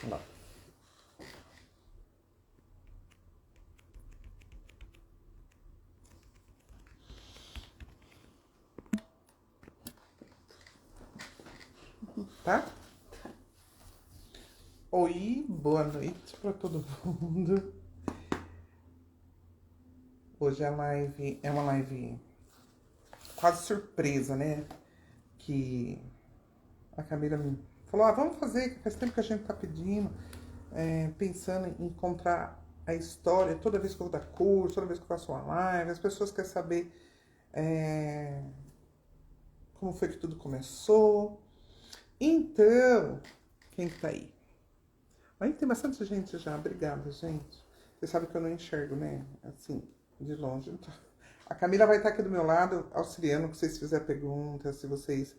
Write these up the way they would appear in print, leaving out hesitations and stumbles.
Lá. Tá? Oi, boa noite para todo mundo. Hoje a live é uma live quase surpresa, né? Que a Camila me falou, vamos fazer, que faz tempo que a gente tá pedindo, pensando em encontrar a história, toda vez que eu vou dar curso, toda vez que eu faço uma live, as pessoas querem saber como foi que tudo começou. Então, quem que tá aí? Aí tem bastante gente já, obrigada, gente. Você sabe que eu não enxergo, né? Assim, de longe. Então, a Camila vai estar aqui do meu lado, auxiliando, se vocês fizerem perguntas, se vocês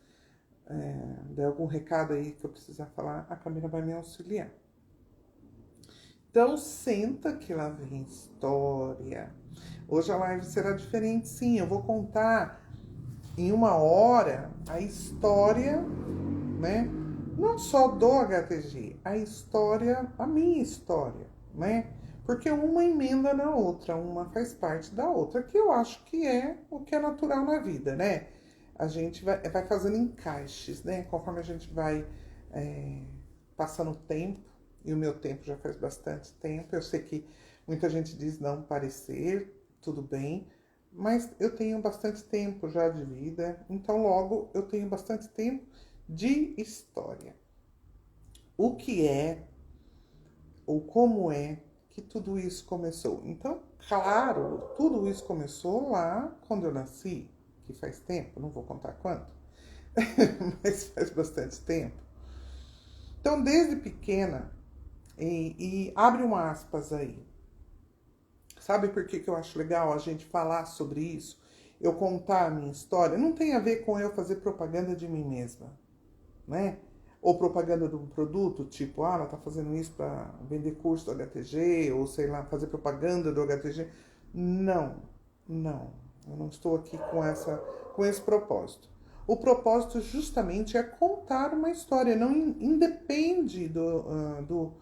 der algum recado aí que eu precisar falar, a Camila vai me auxiliar. Então, senta que lá vem história. Hoje a live será diferente, sim. Eu vou contar em 1 hora a história, né? Não só do HTG, a história, a minha história, né? Porque uma emenda na outra, uma faz parte da outra, que eu acho que é o que é natural na vida, né? A gente vai fazendo encaixes, né? Conforme a gente vai passando o tempo, e o meu tempo já faz bastante tempo, eu sei que muita gente diz não parecer, tudo bem, mas eu tenho bastante tempo já de vida, então logo eu tenho bastante tempo de história. O que é ou como é que tudo isso começou? Então, claro, tudo isso começou lá quando eu nasci, que faz tempo, não vou contar quanto, mas faz bastante tempo. Então, desde pequena, e abre um aspas aí. Sabe por que eu acho legal a gente falar sobre isso? Eu contar a minha história? Não tem a ver com eu fazer propaganda de mim mesma, né? Ou propaganda de um produto, tipo, ela tá fazendo isso para vender curso do HTG, ou sei lá, fazer propaganda do HTG. Não, não. Eu não estou aqui com esse propósito. O propósito justamente é contar uma história, não independe do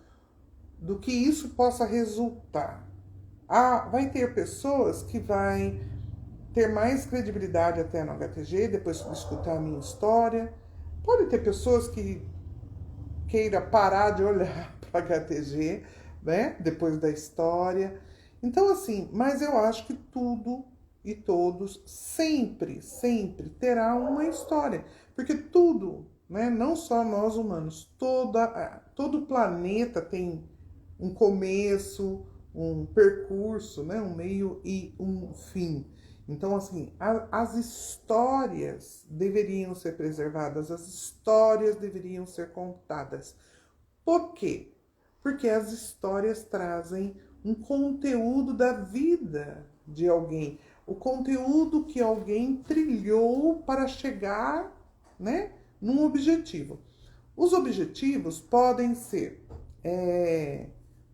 que isso possa resultar. Vai ter pessoas que vai ter mais credibilidade até no HTG, depois de escutar a minha história. Pode ter pessoas que queira parar de olhar para HTG, né? Depois da história. Então, assim, mas eu acho que tudo e todos sempre, sempre terá uma história. Porque tudo, né? Não só nós humanos, todo o planeta tem um começo, um percurso, né? Um meio e um fim. Então, assim, as histórias deveriam ser preservadas, as histórias deveriam ser contadas. Por quê? Porque as histórias trazem um conteúdo da vida de alguém, o conteúdo que alguém trilhou para chegar, né, num objetivo. Os objetivos podem ser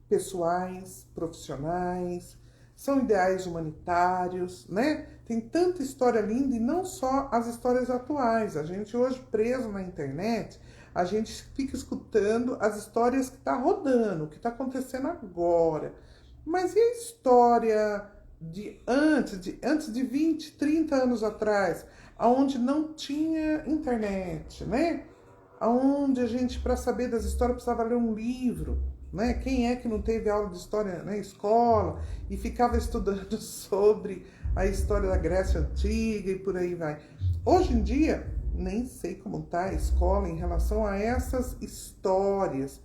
pessoais, profissionais, são ideais humanitários, né? Tem tanta história linda e não só as histórias atuais. A gente hoje preso na internet, a gente fica escutando as histórias que está rodando, o que está acontecendo agora. Mas e a história antes de 20, 30 anos atrás, aonde não tinha internet, né? Aonde a gente, para saber das histórias, precisava ler um livro, né? Quem é que não teve aula de história na escola e ficava estudando sobre a história da Grécia Antiga e por aí vai. Hoje em dia, nem sei como está a escola em relação a essas histórias,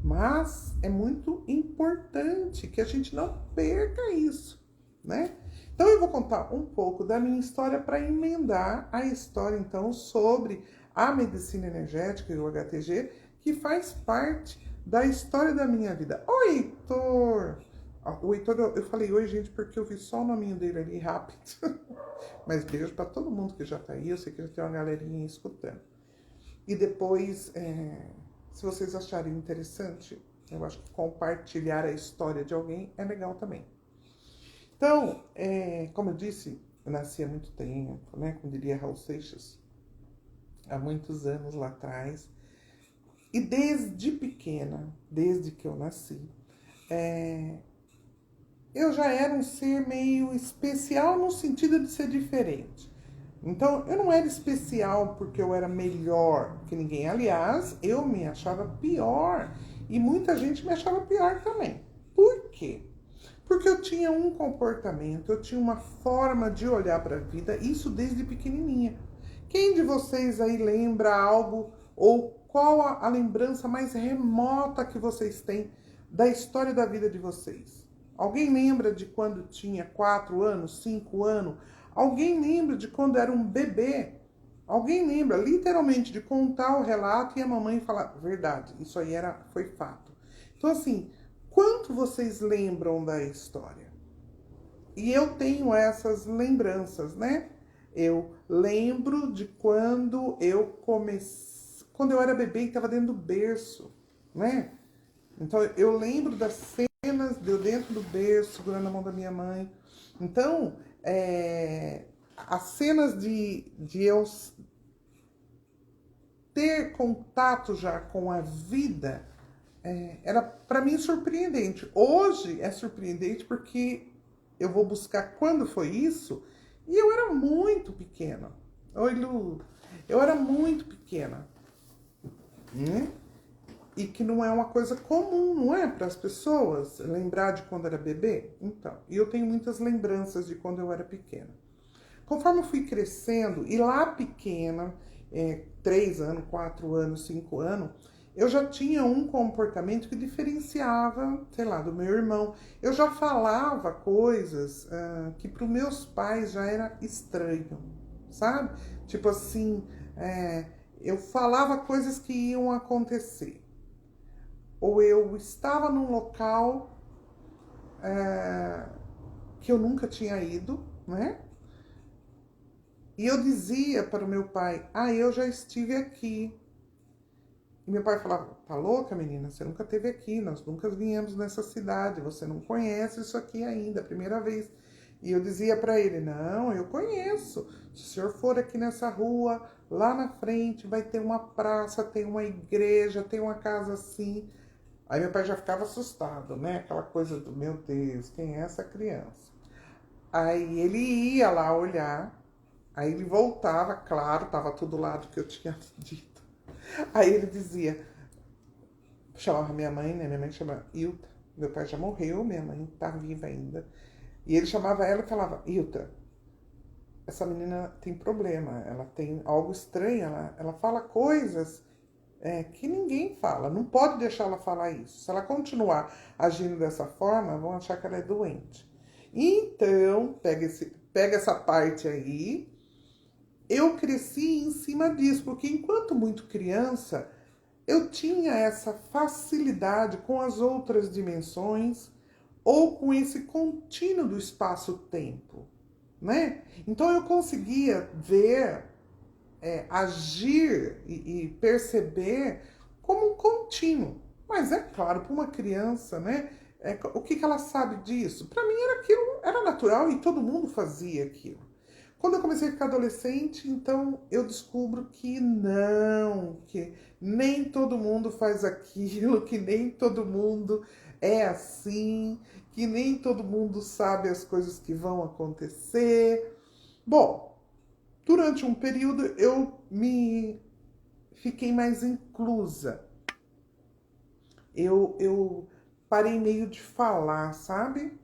mas é muito importante que a gente não perca isso, né? Então eu vou contar um pouco da minha história para emendar a história então sobre a medicina energética e o HTG, que faz parte da história da minha vida. Oi, Heitor! O Heitor, eu falei oi, gente, porque eu vi só o nominho dele ali rápido. Mas beijo para todo mundo que já tá aí, eu sei que já tem uma galerinha escutando. E depois, se vocês acharem interessante, eu acho que compartilhar a história de alguém é legal também. Então, como eu disse, eu nasci há muito tempo, né? Como diria Raul Seixas, há muitos anos lá atrás. E desde pequena, desde que eu nasci, eu já era um ser meio especial no sentido de ser diferente. Então, eu não era especial porque eu era melhor que ninguém. Aliás, eu me achava pior. E muita gente me achava pior também. Por quê? Porque eu tinha um comportamento, eu tinha uma forma de olhar para a vida, isso desde pequenininha. Quem de vocês aí lembra algo ou qual a lembrança mais remota que vocês têm da história da vida de vocês? Alguém lembra de quando tinha 4 anos, 5 anos? Alguém lembra de quando era um bebê? Alguém lembra literalmente de contar o relato e a mamãe falar, verdade, isso aí foi fato. Então assim, quanto vocês lembram da história? E eu tenho essas lembranças, né? Eu lembro de quando eu comecei, quando eu era bebê e estava dentro do berço, né? Então eu lembro das cenas de eu dentro do berço, segurando a mão da minha mãe. Então, as cenas de eu ter contato já com a vida era para mim surpreendente. Hoje é surpreendente porque eu vou buscar quando foi isso e eu era muito pequena. Oi, Lu. Eu era muito pequena. Né? E que não é uma coisa comum, não é? Para as pessoas lembrar de quando era bebê. Então, e eu tenho muitas lembranças de quando eu era pequena. Conforme eu fui crescendo, e lá pequena, 3 anos, 4 anos, 5 anos, eu já tinha um comportamento que diferenciava, sei lá, do meu irmão. Eu já falava coisas que para os meus pais já era estranho, sabe? Tipo assim, eu falava coisas que iam acontecer. Ou eu estava num local que eu nunca tinha ido, né? E eu dizia para o meu pai, eu já estive aqui. E meu pai falava, tá louca, menina? Você nunca esteve aqui, nós nunca viemos nessa cidade, você não conhece isso aqui ainda, a primeira vez. E eu dizia para ele, não, eu conheço. Se o senhor for aqui nessa rua, lá na frente vai ter uma praça, tem uma igreja, tem uma casa assim. Aí meu pai já ficava assustado, né? Aquela coisa do, meu Deus, quem é essa criança? Aí ele ia lá olhar, aí ele voltava, claro, tava tudo lá do que eu tinha dito. Aí ele dizia, chamava minha mãe, né? Minha mãe chama Ilta. Meu pai já morreu, minha mãe tá viva ainda. E ele chamava ela e falava, Ilta, essa menina tem problema, ela tem algo estranho, ela fala coisas que ninguém fala, não pode deixar ela falar isso. Se ela continuar agindo dessa forma, vão achar que ela é doente. Então, pega essa parte aí. Eu cresci em cima disso, porque enquanto muito criança, eu tinha essa facilidade com as outras dimensões ou com esse contínuo do espaço-tempo, né? Então eu conseguia ver, agir e perceber como um contínuo. Mas é claro, para uma criança, né? O que ela sabe disso? Para mim era aquilo, era natural e todo mundo fazia aquilo. Quando eu comecei a ficar adolescente, então eu descubro que não, que nem todo mundo faz aquilo, que nem todo mundo é assim, que nem todo mundo sabe as coisas que vão acontecer. Bom, durante um período eu me fiquei mais inclusa. Eu parei meio de falar, sabe?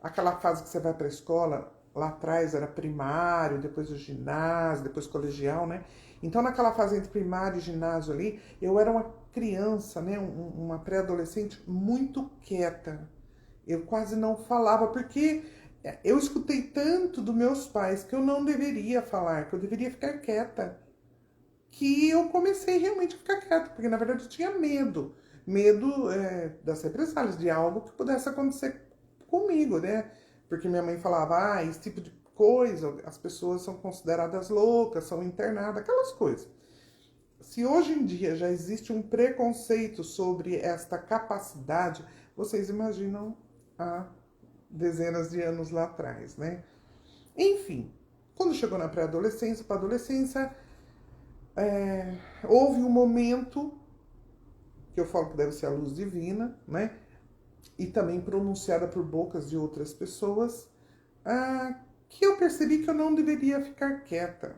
Aquela fase que você vai para a escola, lá atrás era primário, depois o ginásio, depois colegial, né? Então naquela fase entre primário e ginásio ali, eu era uma criança, né? Uma pré-adolescente muito quieta. Eu quase não falava, porque eu escutei tanto dos meus pais que eu não deveria falar, que eu deveria ficar quieta, que eu comecei realmente a ficar quieta, porque na verdade eu tinha medo. Medo das represálias, de algo que pudesse acontecer comigo, né? Porque minha mãe falava, esse tipo de coisa, as pessoas são consideradas loucas, são internadas, aquelas coisas. Se hoje em dia já existe um preconceito sobre esta capacidade, vocês imaginam há dezenas de anos lá atrás, né? Enfim, quando chegou na pré-adolescência, para a adolescência, houve um momento que eu falo que deve ser a luz divina, né? E também pronunciada por bocas de outras pessoas, que eu percebi que eu não deveria ficar quieta,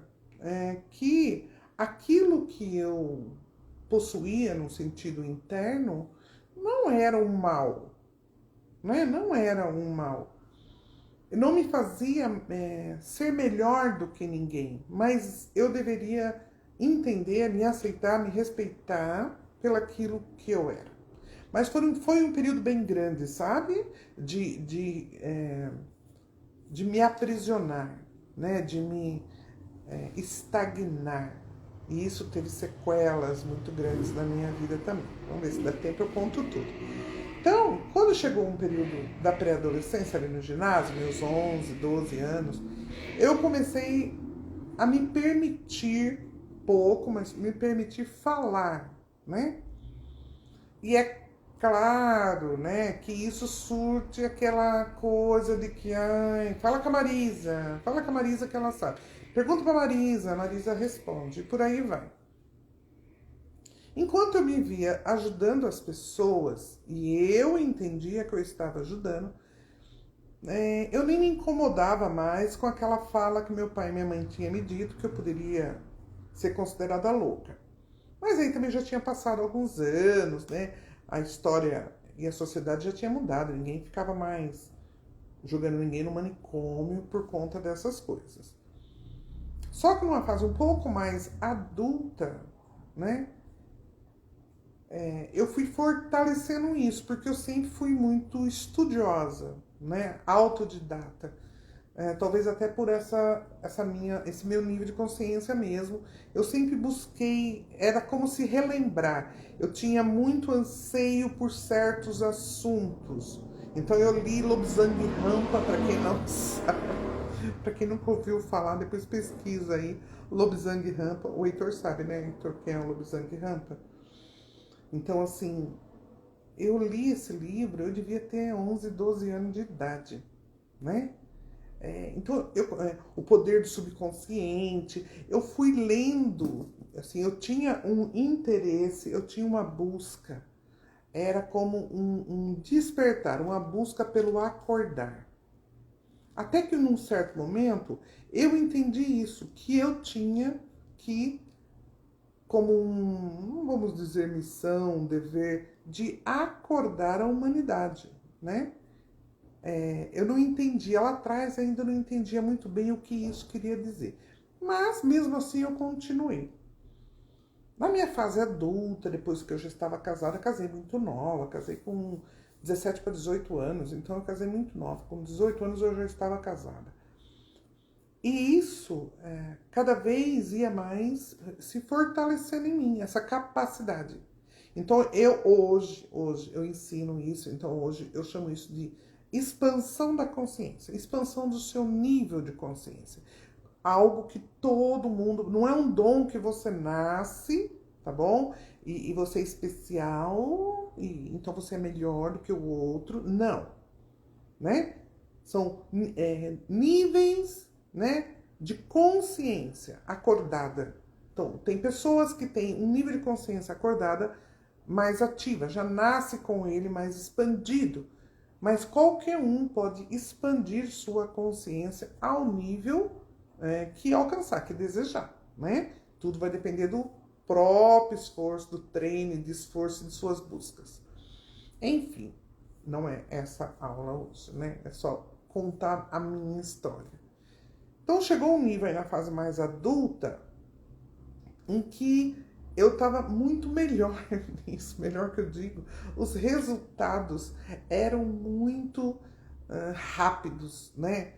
que aquilo que eu possuía no sentido interno não era um mal, né? Não era um mal. Não me fazia ser melhor do que ninguém, mas eu deveria entender, me aceitar, me respeitar pelaquilo que eu era. Mas foi um período bem grande, sabe? De me aprisionar, né? De me estagnar. E isso teve sequelas muito grandes na minha vida também. Vamos ver se dá tempo, eu conto tudo. Então, quando chegou um período da pré-adolescência ali no ginásio, meus 11, 12 anos, eu comecei a me permitir pouco, mas me permitir falar, né? E é claro, né, que isso surte aquela coisa de que, ai, fala com a Marisa que ela sabe. Pergunta pra Marisa, a Marisa responde, e por aí vai. Enquanto eu me via ajudando as pessoas, e eu entendia que eu estava ajudando, eu nem me incomodava mais com aquela fala que meu pai e minha mãe tinham me dito que eu poderia ser considerada louca. Mas aí também já tinha passado alguns anos, né? A história e a sociedade já tinha mudado, ninguém ficava mais jogando ninguém no manicômio por conta dessas coisas. Só que numa fase um pouco mais adulta, né? Eu fui fortalecendo isso, porque eu sempre fui muito estudiosa, né? Autodidata. Talvez até por esse meu nível de consciência mesmo. Eu sempre busquei, era como se relembrar. Eu tinha muito anseio por certos assuntos. Então eu li Lobsang Rampa, para quem não sabe, para quem nunca ouviu falar, depois pesquisa aí, Lobsang Rampa. O Heitor sabe, né, Heitor, quem é o Lobsang Rampa? Então, assim, eu li esse livro, eu devia ter 11, 12 anos de idade, né? Então, o poder do subconsciente, eu fui lendo, assim, eu tinha um interesse, eu tinha uma busca, era como um despertar, uma busca pelo acordar. Até que num certo momento, eu entendi isso, que eu tinha que, como não vamos dizer missão, dever, de acordar a humanidade, né? Eu não entendia, lá atrás ainda não entendia muito bem o que isso queria dizer. Mas mesmo assim eu continuei. Na minha fase adulta, depois que eu já estava casada, casei muito nova, casei com 17 para 18 anos, então eu casei muito nova. Com 18 anos eu já estava casada. E isso cada vez ia mais se fortalecendo em mim, essa capacidade. Então hoje eu ensino isso, então hoje eu chamo isso de expansão da consciência, expansão do seu nível de consciência. Algo que todo mundo, não é um dom que você nasce, tá bom? E você é especial, e então você é melhor do que o outro. Não, né? São níveis, né, de consciência acordada. Então, tem pessoas que têm um nível de consciência acordada mais ativa, já nasce com ele mais expandido. Mas qualquer um pode expandir sua consciência ao nível que alcançar, que desejar, né? Tudo vai depender do próprio esforço, do treino, de esforço de suas buscas. Enfim, não é essa aula hoje, né? É só contar a minha história. Então chegou um nível aí na fase mais adulta em que eu estava muito melhor nisso, melhor que eu digo. Os resultados eram muito rápidos, né?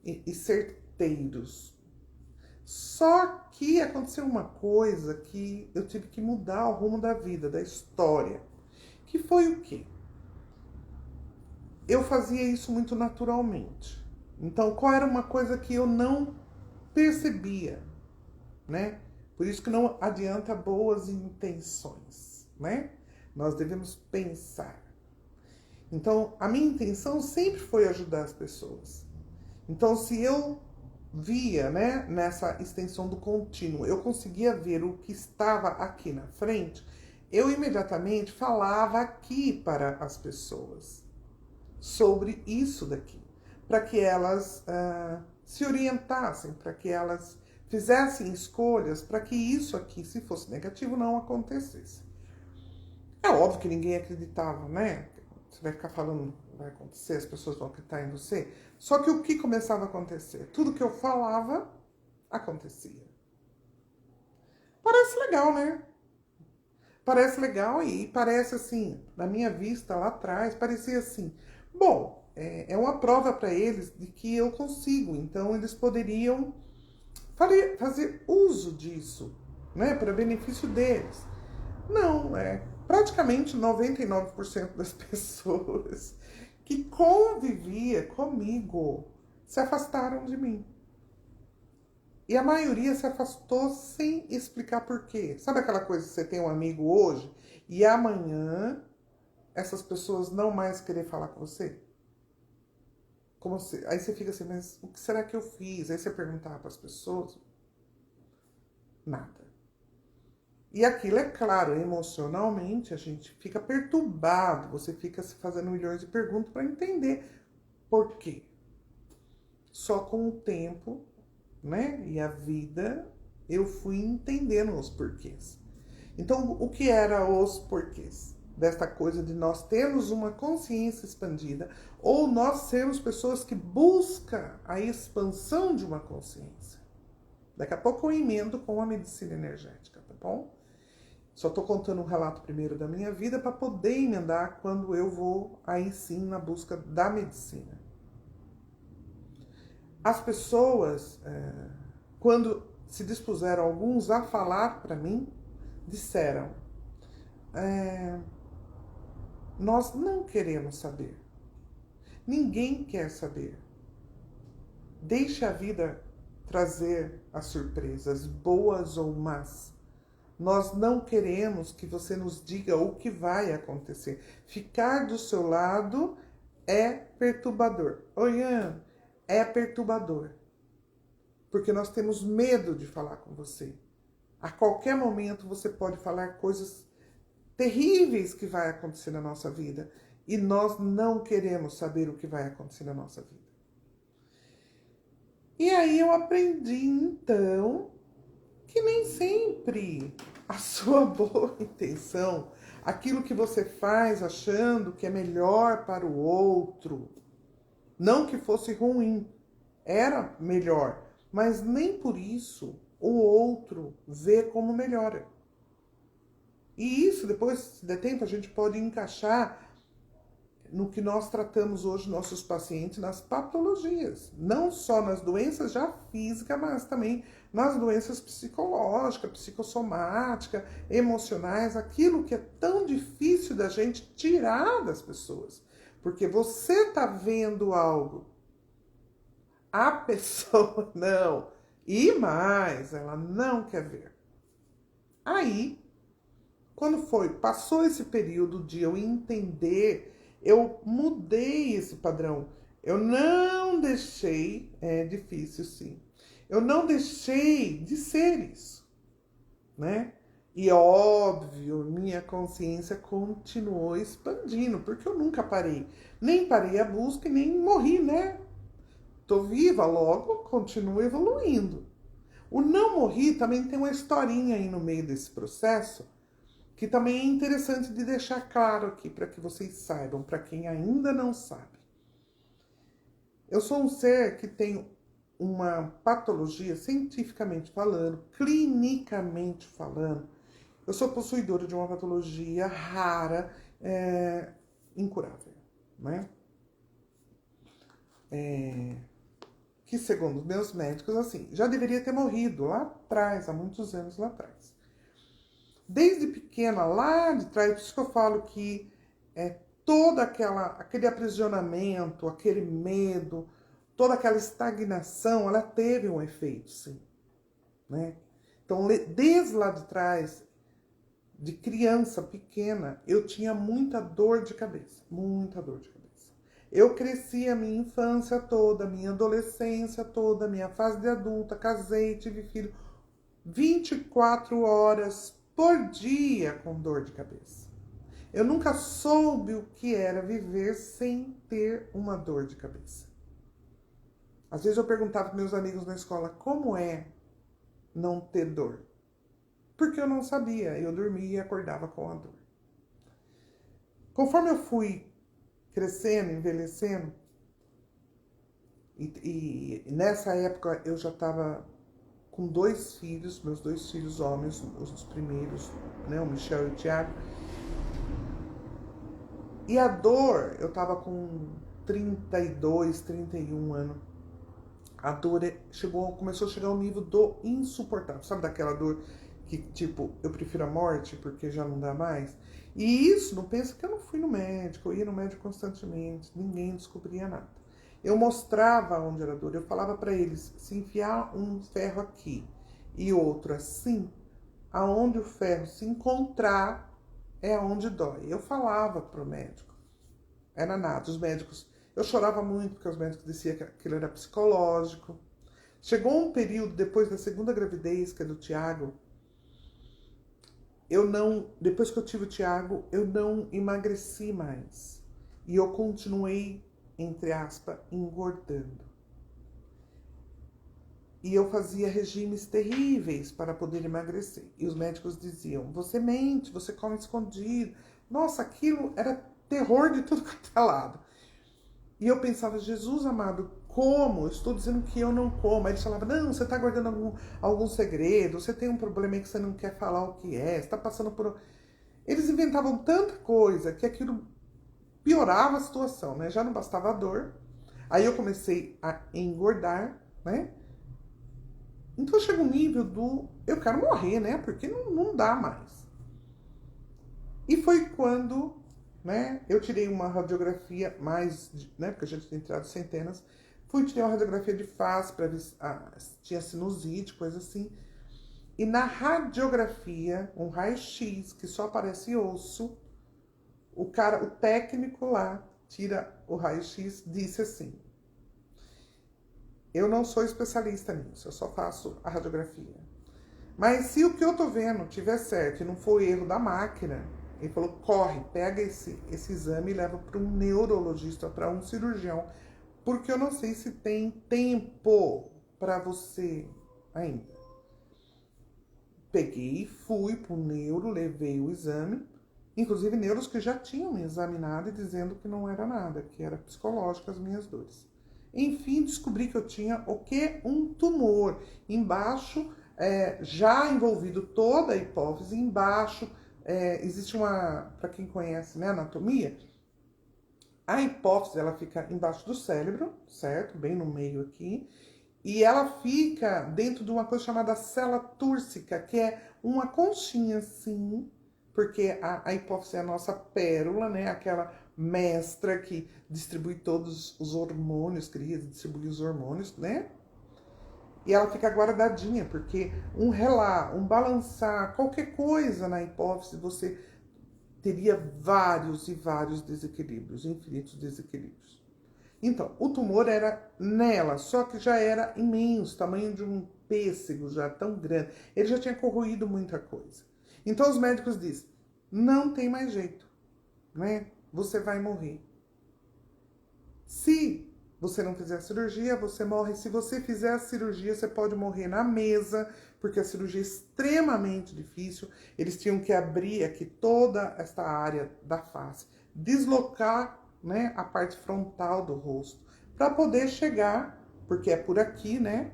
E certeiros. Só que aconteceu uma coisa que eu tive que mudar o rumo da vida, da história. Que foi o quê? Eu fazia isso muito naturalmente. Então, qual era uma coisa que eu não percebia, né? Por isso que não adianta boas intenções, né? Nós devemos pensar. Então, a minha intenção sempre foi ajudar as pessoas. Então, se eu via, né, nessa extensão do contínuo, eu conseguia ver o que estava aqui na frente, eu imediatamente falava aqui para as pessoas sobre isso daqui, para que elas se orientassem, para que elas fizessem escolhas, para que isso aqui, se fosse negativo, não acontecesse. É óbvio que ninguém acreditava, né? Você vai ficar falando, vai acontecer, as pessoas vão acreditar em você. Só que o que começava a acontecer? Tudo que eu falava, acontecia. Parece legal, né? Parece legal e parece assim, na minha vista lá atrás, parecia assim, bom, é uma prova para eles de que eu consigo, então eles poderiam fazer uso disso, né, para benefício deles. Não, praticamente 99% das pessoas que convivia comigo se afastaram de mim. E a maioria se afastou sem explicar por quê. Sabe aquela coisa que você tem um amigo hoje e amanhã essas pessoas não mais querer falar com você? Aí você fica assim, mas o que será que eu fiz? Aí você perguntava para as pessoas, nada. E aquilo, é claro, emocionalmente a gente fica perturbado, você fica se fazendo milhões de perguntas para entender por quê. Só com o tempo, né, e a vida, eu fui entendendo os porquês. Então, o que eram os porquês? Desta coisa de nós termos uma consciência expandida, ou nós sermos pessoas que buscam a expansão de uma consciência. Daqui a pouco eu emendo com a medicina energética, tá bom? Só estou contando um relato primeiro da minha vida para poder emendar quando eu vou aí sim na busca da medicina. As pessoas, quando se dispuseram alguns a falar para mim, disseram, nós não queremos saber. Ninguém quer saber. Deixe a vida trazer as surpresas, boas ou más. Nós não queremos que você nos diga o que vai acontecer. Ficar do seu lado é perturbador. Oi, Ian, é perturbador. Porque nós temos medo de falar com você. A qualquer momento você pode falar coisas terríveis que vai acontecer na nossa vida. E nós não queremos saber o que vai acontecer na nossa vida. E aí eu aprendi, então, que nem sempre a sua boa intenção, aquilo que você faz achando que é melhor para o outro, não que fosse ruim, era melhor, mas nem por isso o outro vê como melhora. E isso, depois, se der tempo, a gente pode encaixar no que nós tratamos hoje nossos pacientes nas patologias, não só nas doenças já físicas, mas também nas doenças psicológicas, psicossomáticas, emocionais, aquilo que é tão difícil da gente tirar das pessoas, porque você tá vendo algo, a pessoa não, e mais, ela não quer ver. Aí, quando passou esse período de eu entender, eu mudei esse padrão. Eu não deixei, é difícil sim, eu não deixei de ser isso, né? E óbvio, minha consciência continuou expandindo, porque eu nunca parei. Nem parei a busca e nem morri, né? Tô viva, logo continuo evoluindo. O não morri também tem uma historinha aí no meio desse processo, que também é interessante de deixar claro aqui, para que vocês saibam, para quem ainda não sabe. Eu sou um ser que tem uma patologia, cientificamente falando, clinicamente falando. Eu sou possuidora de uma patologia rara, incurável, né? Que segundo os meus médicos, assim, já deveria ter morrido lá atrás, há muitos anos lá atrás. Desde pequena, lá de trás, por isso que eu falo que todo aquele aprisionamento, aquele medo, toda aquela estagnação, ela teve um efeito, sim. Né? Então, desde lá de trás, de criança pequena, eu tinha muita dor de cabeça, muita dor de cabeça. Eu cresci a minha infância toda, a minha adolescência toda, a minha fase de adulta, casei, tive filho, 24 horas por dia com dor de cabeça. Eu nunca soube o que era viver sem ter uma dor de cabeça. Às vezes eu perguntava para meus amigos na escola como é não ter dor. Porque eu não sabia, eu dormia e acordava com a dor. Conforme eu fui crescendo, envelhecendo, e nessa época eu já estava com 2 filhos, meus 2 filhos homens, os primeiros, né, o Michel e o Thiago. E a dor, eu estava com 32, 31 anos. A dor começou a chegar ao nível do insuportável. Sabe daquela dor que, tipo, eu prefiro a morte porque já não dá mais? E isso, não pensa que eu não fui no médico, eu ia no médico constantemente, ninguém descobria nada. Eu mostrava onde era a dor, eu falava para eles, se enfiar um ferro aqui e outro assim, aonde o ferro se encontrar é onde dói. Eu falava pro médico, era nada, os médicos, eu chorava muito porque os médicos diziam que aquilo era psicológico. Chegou um período depois da segunda gravidez, que é do Thiago, depois que eu tive o Thiago, eu não emagreci mais. E eu continuei, entre aspas, engordando. E eu fazia regimes terríveis para poder emagrecer. E os médicos diziam, você mente, você come escondido. Nossa, aquilo era terror de tudo quanto é lado. E eu pensava, Jesus amado, como? Eu estou dizendo que eu não como. Aí eles falavam, não, você está guardando algum segredo, você tem um problema aí que você não quer falar o que é, você está passando por... Eles inventavam tanta coisa que aquilo piorava a situação, né? Já não bastava a dor. Aí eu comecei a engordar, né? Então chega um nível do eu quero morrer, né? Porque não dá mais. E foi quando, né, eu tirei uma radiografia mais, né? Porque a gente tinha tirado centenas. Fui tirar uma radiografia de face para ver se tinha sinusite, coisa assim. E na radiografia, um raio-x que só aparece osso, o técnico lá tira o raio-x, disse assim: eu não sou especialista nisso, eu só faço a radiografia. Mas se o que eu tô vendo tiver certo e não for erro da máquina, ele falou, corre, pega esse exame e leva para um neurologista, para um cirurgião, porque eu não sei se tem tempo para você ainda. Peguei, fui pro neuro, levei o exame, inclusive neuros que já tinham me examinado e dizendo que não era nada, que era psicológico as minhas dores. Enfim, descobri que eu tinha o quê? Um tumor. Embaixo, já envolvido toda a hipófise, embaixo existe uma, para quem conhece, né, anatomia, a hipófise ela fica embaixo do cérebro, certo? Bem no meio aqui. E ela fica dentro de uma coisa chamada célula túrcica, que é uma conchinha assim, porque a hipófise é a nossa pérola, né? Aquela mestra que distribui todos os hormônios, cria, distribui os hormônios, né? E ela fica guardadinha, porque um relar, um balançar, qualquer coisa na hipófise, você teria vários e vários desequilíbrios, infinitos desequilíbrios. Então, o tumor era nela, só que já era imenso, tamanho de um pêssego, já tão grande. Ele já tinha corroído muita coisa. Então os médicos dizem, não tem mais jeito, né? Você vai morrer. Se você não fizer a cirurgia, você morre. Se você fizer a cirurgia, você pode morrer na mesa, porque a cirurgia é extremamente difícil. Eles tinham que abrir aqui toda esta área da face, deslocar, né, a parte frontal do rosto, para poder chegar, porque é por aqui, né,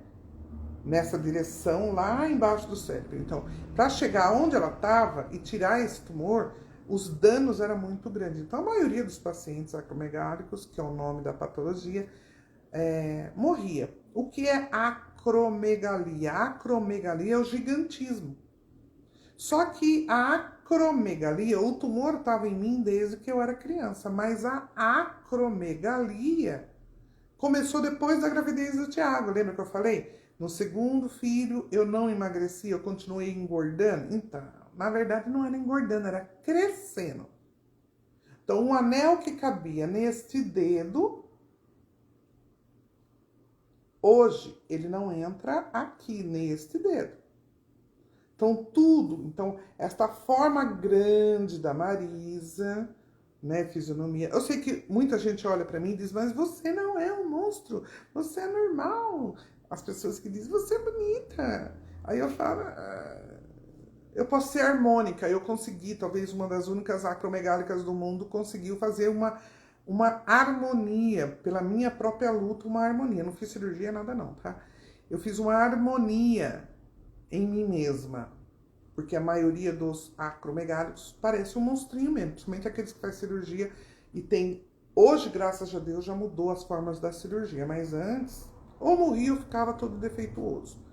nessa direção lá embaixo do cérebro. Então, para chegar onde ela estava e tirar esse tumor, os danos eram muito grandes. Então, a maioria dos pacientes acromegálicos, que é o nome da patologia, morria. O que é acromegalia? A acromegalia é o gigantismo. Só que a acromegalia, o tumor estava em mim desde que eu era criança, mas a acromegalia começou depois da gravidez do Thiago. Lembra que eu falei? No segundo filho eu não emagreci, eu continuei engordando. Então, na verdade não era engordando, era crescendo. Então, um anel que cabia neste dedo, hoje ele não entra aqui neste dedo. Então, tudo. Então, esta forma grande da Marisa, né, fisionomia. Eu sei que muita gente olha pra mim e diz, mas você não é um monstro, você é normal. As pessoas que dizem, você é bonita. Aí eu falo, eu posso ser harmônica. Eu consegui, talvez uma das únicas acromegálicas do mundo, conseguiu fazer uma harmonia, pela minha própria luta, uma harmonia. Não fiz cirurgia, nada não, tá? Eu fiz uma harmonia em mim mesma, porque a maioria dos acromegálicos parece um monstrinho mesmo, principalmente aqueles que fazem cirurgia e tem, hoje, graças a Deus, já mudou as formas da cirurgia, mas antes, ou morria ou ficava todo defeituoso.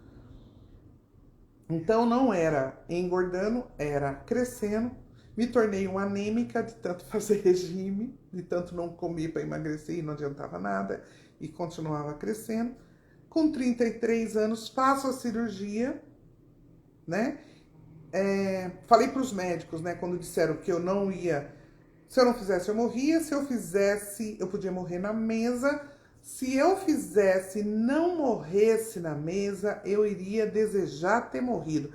Então não era engordando, era crescendo, me tornei uma anêmica de tanto fazer regime, de tanto não comer para emagrecer e não adiantava nada, e continuava crescendo. Com 33 anos faço a cirurgia, né? Falei para os médicos, né, quando disseram que eu não ia, se eu não fizesse eu morria, se eu fizesse eu podia morrer na mesa, se eu fizesse não morresse na mesa, eu iria desejar ter morrido.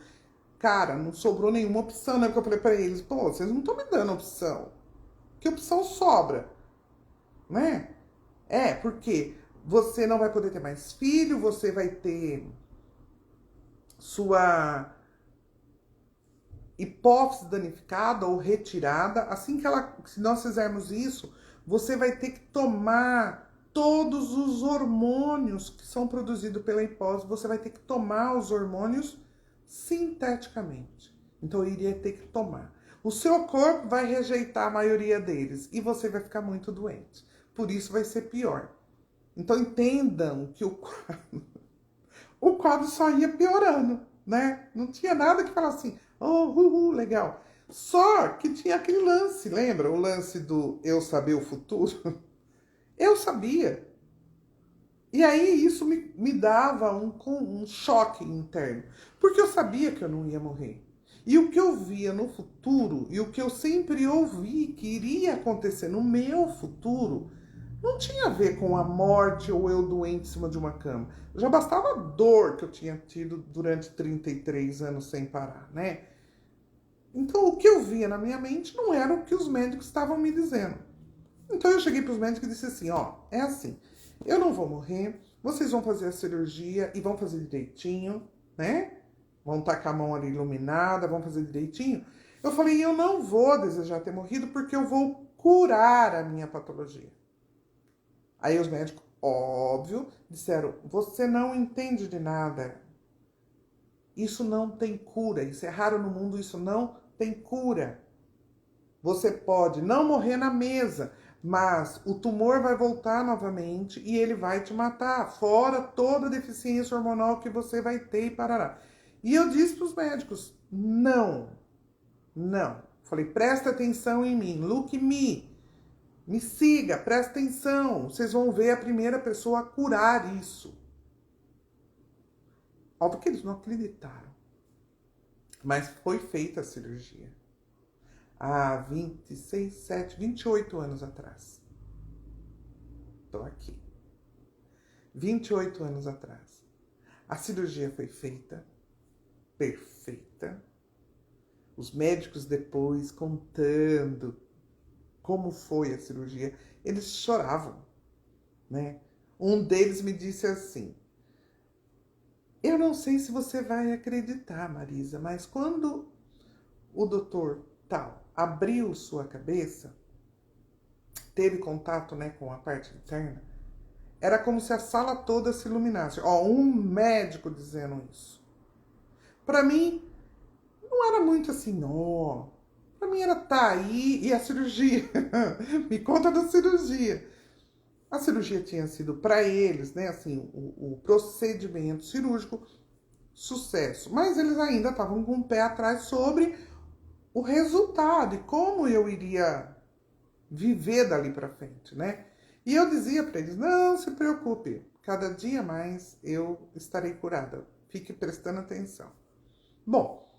Cara, não sobrou nenhuma opção, né, porque eu falei para eles, pô, vocês não estão me dando opção, que opção sobra, né? Porque você não vai poder ter mais filho, você vai ter sua hipófise danificada ou retirada. Assim que se nós fizermos isso, você vai ter que tomar todos os hormônios que são produzidos pela hipófise, você vai ter que tomar os hormônios sinteticamente. Então eu iria ter que tomar. O seu corpo vai rejeitar a maioria deles e você vai ficar muito doente. Por isso vai ser pior. Então entendam que o quadro só ia piorando, né? Não tinha nada que falar assim, oh, legal. Só que tinha aquele lance, lembra? O lance do eu saber o futuro? Eu sabia. E aí isso me dava um choque interno. Porque eu sabia que eu não ia morrer. E o que eu via no futuro, e o que eu sempre ouvi que iria acontecer no meu futuro, não tinha a ver com a morte ou eu doente em cima de uma cama. Já bastava a dor que eu tinha tido durante 33 anos sem parar, né? Então o que eu via na minha mente não era o que os médicos estavam me dizendo. Então eu cheguei para os médicos e disse assim, ó, é assim, eu não vou morrer, vocês vão fazer a cirurgia e vão fazer direitinho, né? Vão estar com a mão ali iluminada, vão fazer direitinho. Eu falei, eu não vou desejar ter morrido porque eu vou curar a minha patologia. Aí os médicos, óbvio, disseram, você não entende de nada. Isso não tem cura, isso é raro no mundo, isso não tem cura. Você pode não morrer na mesa, mas o tumor vai voltar novamente e ele vai te matar, fora toda a deficiência hormonal que você vai ter e parará. E eu disse para os médicos, não. Falei, presta atenção em mim, look me siga, presta atenção, vocês vão ver a primeira pessoa a curar isso. Óbvio que eles não acreditaram, mas foi feita a cirurgia. Há 28 anos atrás. Estou aqui. 28 anos atrás. A cirurgia foi feita, perfeita. Os médicos depois contando como foi a cirurgia, eles choravam, né? Um deles me disse assim, eu não sei se você vai acreditar, Marisa, mas quando o doutor tal abriu sua cabeça, teve contato, né, com a parte interna, era como se a sala toda se iluminasse. Ó, um médico dizendo isso. Para mim, não era muito assim, não. Para mim era tá aí e a cirurgia. Me conta da cirurgia. A cirurgia tinha sido para eles, né, assim, o procedimento cirúrgico, sucesso. Mas eles ainda estavam com o pé atrás sobre o resultado e como eu iria viver dali para frente, né? E eu dizia para eles, não se preocupe, cada dia mais eu estarei curada, fique prestando atenção. Bom,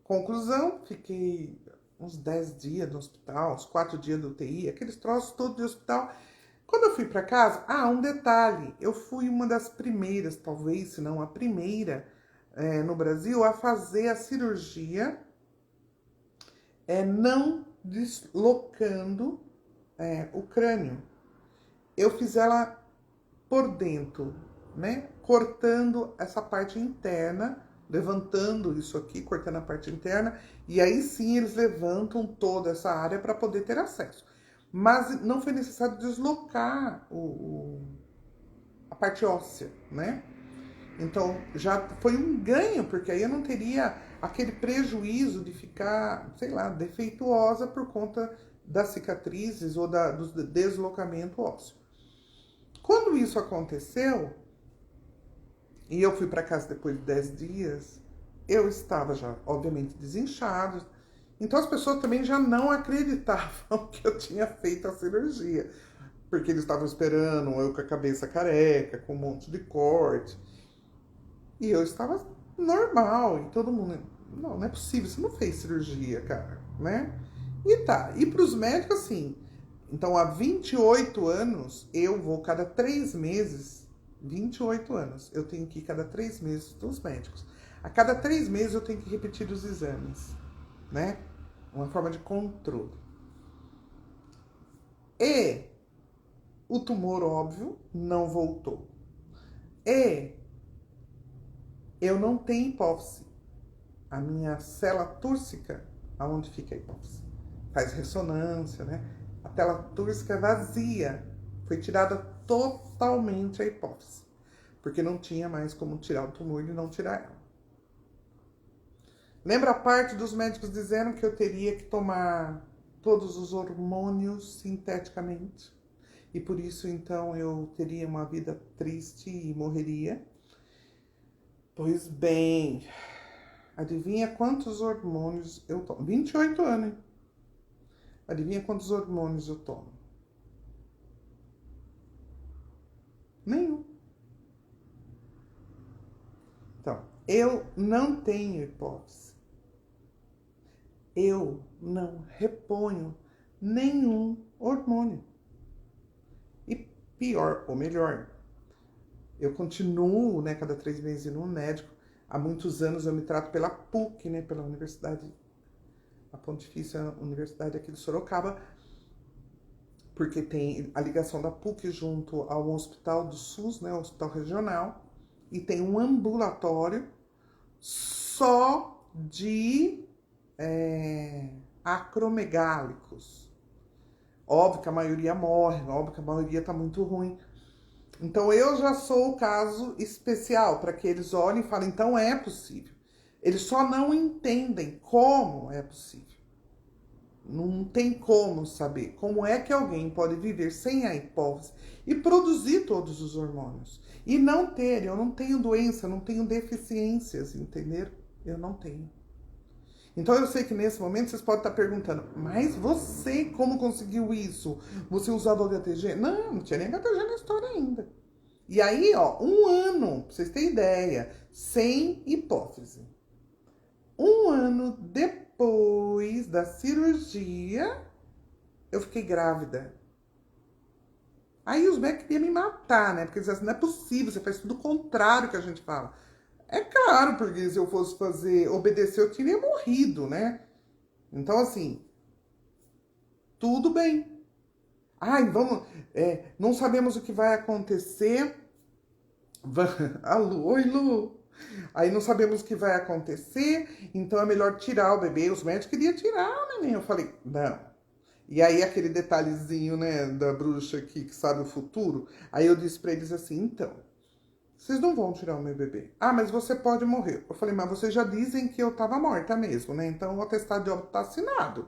conclusão, fiquei uns 10 dias no hospital, uns 4 dias do UTI, aqueles troços todos de hospital. Quando eu fui para casa, um detalhe, eu fui uma das primeiras, talvez, se não a primeira, no Brasil a fazer a cirurgia não deslocando o crânio. Eu fiz ela por dentro, né? Cortando essa parte interna, levantando isso aqui, cortando a parte interna, e aí sim eles levantam toda essa área para poder ter acesso. Mas não foi necessário deslocar a parte óssea, né? Então já foi um ganho, porque aí eu não teria aquele prejuízo de ficar, sei lá, defeituosa por conta das cicatrizes ou do deslocamento ósseo. Quando isso aconteceu, e eu fui para casa depois de 10 dias, eu estava já, obviamente, desinchado. Então as pessoas também já não acreditavam que eu tinha feito a cirurgia. Porque eles estavam esperando eu com a cabeça careca, com um monte de corte. E eu estava normal. E todo mundo, não é possível, você não fez cirurgia, cara, né? E tá, e pros médicos assim, então há 28 anos eu vou cada 3 meses, 28 anos, eu tenho que ir cada 3 meses dos médicos. A cada 3 meses eu tenho que repetir os exames, né? Uma forma de controle. E o tumor, óbvio, não voltou. E eu não tenho hipófise. A minha célula túrcica, aonde fica a hipófise, faz ressonância, né? A célula túrcica é vazia. Foi tirada totalmente a hipófise. Porque não tinha mais como tirar o tumor e não tirar ela. Lembra a parte dos médicos dizendo que eu teria que tomar todos os hormônios sinteticamente? E por isso, então, eu teria uma vida triste e morreria? Pois bem, adivinha quantos hormônios eu tomo? 28 anos, hein? Adivinha quantos hormônios eu tomo? Nenhum. Então, eu não tenho hipófise. Eu não reponho nenhum hormônio. E pior, ou melhor, eu continuo, né, cada 3 meses no médico. Há muitos anos eu me trato pela PUC, né, pela Universidade, a Pontifícia Universidade aqui de Sorocaba, porque tem a ligação da PUC junto ao hospital do SUS, né, o hospital regional, e tem um ambulatório só de acromegálicos. Óbvio que a maioria morre, óbvio que a maioria tá muito ruim. Então eu já sou o caso especial para que eles olhem e falem, então é possível. Eles só não entendem como é possível. Não tem como saber como é que alguém pode viver sem a hipófise e produzir todos os hormônios. E não ter, eu não tenho doença, eu não tenho deficiências, entenderam? Eu não tenho. Então eu sei que nesse momento vocês podem estar perguntando, mas você como conseguiu isso? Você usava o HTG? Não tinha nem HTG na história ainda. E aí, ó, 1 ano, pra vocês terem ideia, sem hipófise. 1 ano depois da cirurgia, eu fiquei grávida. Aí os médicos queriam me matar, né? Porque eles diziam assim, não é possível, você faz tudo o contrário que a gente fala. É claro, porque se eu fosse obedecer, eu teria morrido, né? Então, assim, tudo bem. Ai, vamos, não sabemos o que vai acontecer. Alô, oi, Lu. Aí não sabemos o que vai acontecer, então é melhor tirar o bebê. Os médicos queriam tirar o neném. Eu falei, não. E aí aquele detalhezinho, né, da bruxa aqui que sabe o futuro. Aí eu disse pra eles assim, então, vocês não vão tirar o meu bebê. Ah, mas você pode morrer. Eu falei, mas vocês já dizem que eu tava morta mesmo, né? Então o atestado de óbito tá assinado.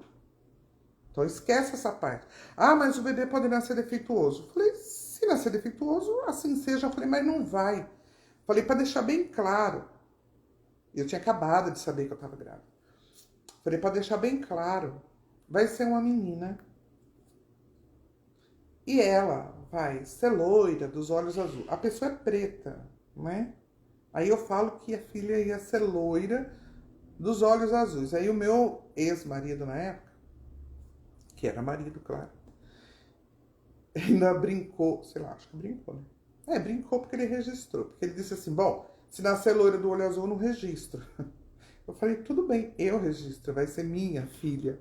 Então esquece essa parte. Ah, mas o bebê pode nascer defeituoso. Eu falei, se nascer defeituoso, assim seja. Eu falei, mas não vai. Falei, para deixar bem claro. Eu tinha acabado de saber que eu tava grávida. Falei, para deixar bem claro, vai ser uma menina. E ela vai ser loira, dos olhos azuis. A pessoa é preta, né? Aí eu falo que a filha ia ser loira, dos olhos azuis. Aí o meu ex-marido na época, que era marido, claro, ainda brincou, sei lá, acho que brincou, né? Brincou porque ele registrou. Porque ele disse assim, bom, Se nascer loira do olho azul, eu não registro. Eu falei, tudo bem, eu registro, vai ser minha filha.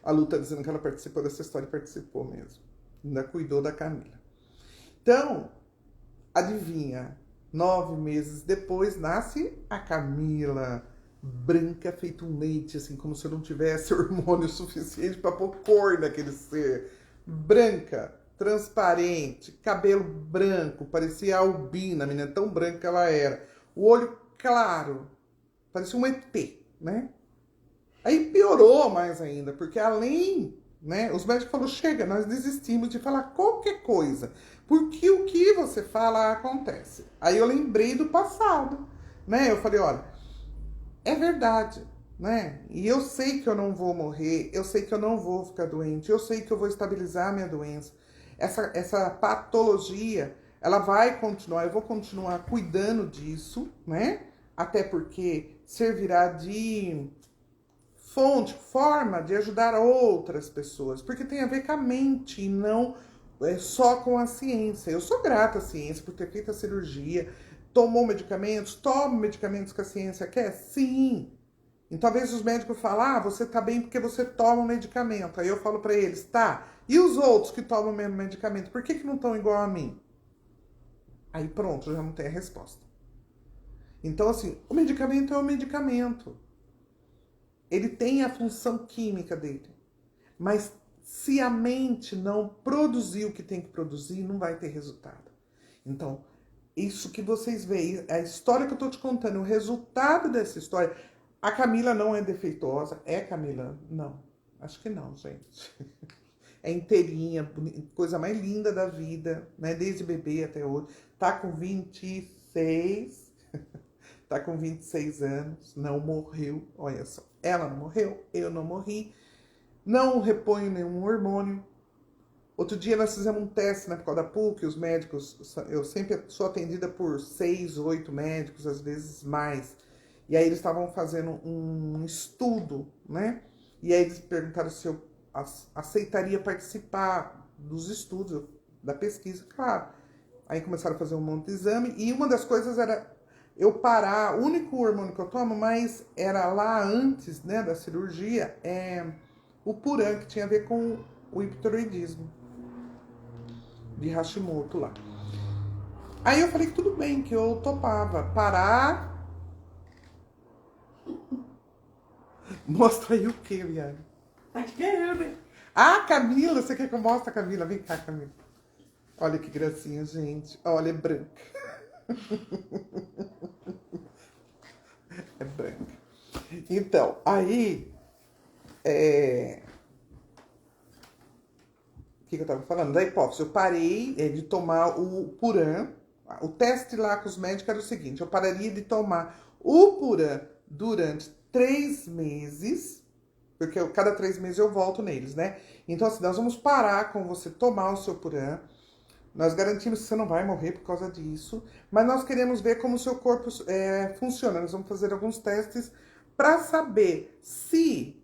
A Lu tá dizendo que ela participou dessa história e participou mesmo. Ainda cuidou da Camila. Então, adivinha, 9 meses depois nasce a Camila, branca feito um leite, assim, como se eu não tivesse hormônio suficiente para pôr cor naquele ser. Branca, transparente, cabelo branco, parecia albina, a menina tão branca que ela era. O olho claro, parecia um ET, né? Aí piorou mais ainda, porque além, né, os médicos falaram, chega, nós desistimos de falar qualquer coisa, porque o que você fala acontece. Aí eu lembrei do passado, né? Eu falei, olha, é verdade, né? E eu sei que eu não vou morrer, eu sei que eu não vou ficar doente, eu sei que eu vou estabilizar a minha doença. Essa patologia, ela vai continuar, eu vou continuar cuidando disso, né? Até porque servirá de fonte, forma de ajudar outras pessoas, porque tem a ver com a mente e não só com a ciência. Eu sou grata à ciência por ter feito a cirurgia, tomou medicamentos, tomo medicamentos que a ciência quer? Sim. Então, talvez os médicos falem, ah, você tá bem porque você toma um medicamento. Aí eu falo para eles, tá, e os outros que tomam o mesmo medicamento, por que não estão igual a mim? Aí pronto, já não tem a resposta. Então, assim, o medicamento é o medicamento. Ele tem a função química dele. Mas se a mente não produzir o que tem que produzir, não vai ter resultado. Então, isso que vocês veem, a história que eu tô te contando, o resultado dessa história. A Camila não é defeituosa. É, Camila? Não. Acho que não, gente. É inteirinha, coisa mais linda da vida, né? Desde bebê até hoje. Tá com 26. Tá com 26 anos. Não morreu. Olha só. Ela não morreu, eu não morri. Não reponho nenhum hormônio. Outro dia nós fizemos um teste na época da PUC, os médicos, eu sempre sou atendida por 6, 8 médicos, às vezes mais. E aí eles estavam fazendo um estudo, né? E aí eles perguntaram se eu aceitaria participar dos estudos, da pesquisa, claro. Aí começaram a fazer um monte de exame e uma das coisas era eu parar, o único hormônio que eu tomo, mas era lá antes, né, da cirurgia, o Puran, que tinha a ver com o hipotireoidismo de Hashimoto lá. Aí eu falei que tudo bem, que eu topava parar. Mostra aí o que, viado? Acho que é eu, né? Ah, Camila, você quer que eu mostre a Camila? Vem cá, Camila. Olha que gracinha, gente. Olha, é branca. É branca. Então, aí... O que eu tava falando? Da hipófise. Eu parei de tomar o Puran. O teste lá com os médicos era o seguinte. Eu pararia de tomar o Puran durante 3 meses. Porque cada 3 meses eu volto neles, né? Então, assim, nós vamos parar com você tomar o seu Puran. Nós garantimos que você não vai morrer por causa disso. Mas nós queremos ver como o seu corpo funciona. Nós vamos fazer alguns testes para saber se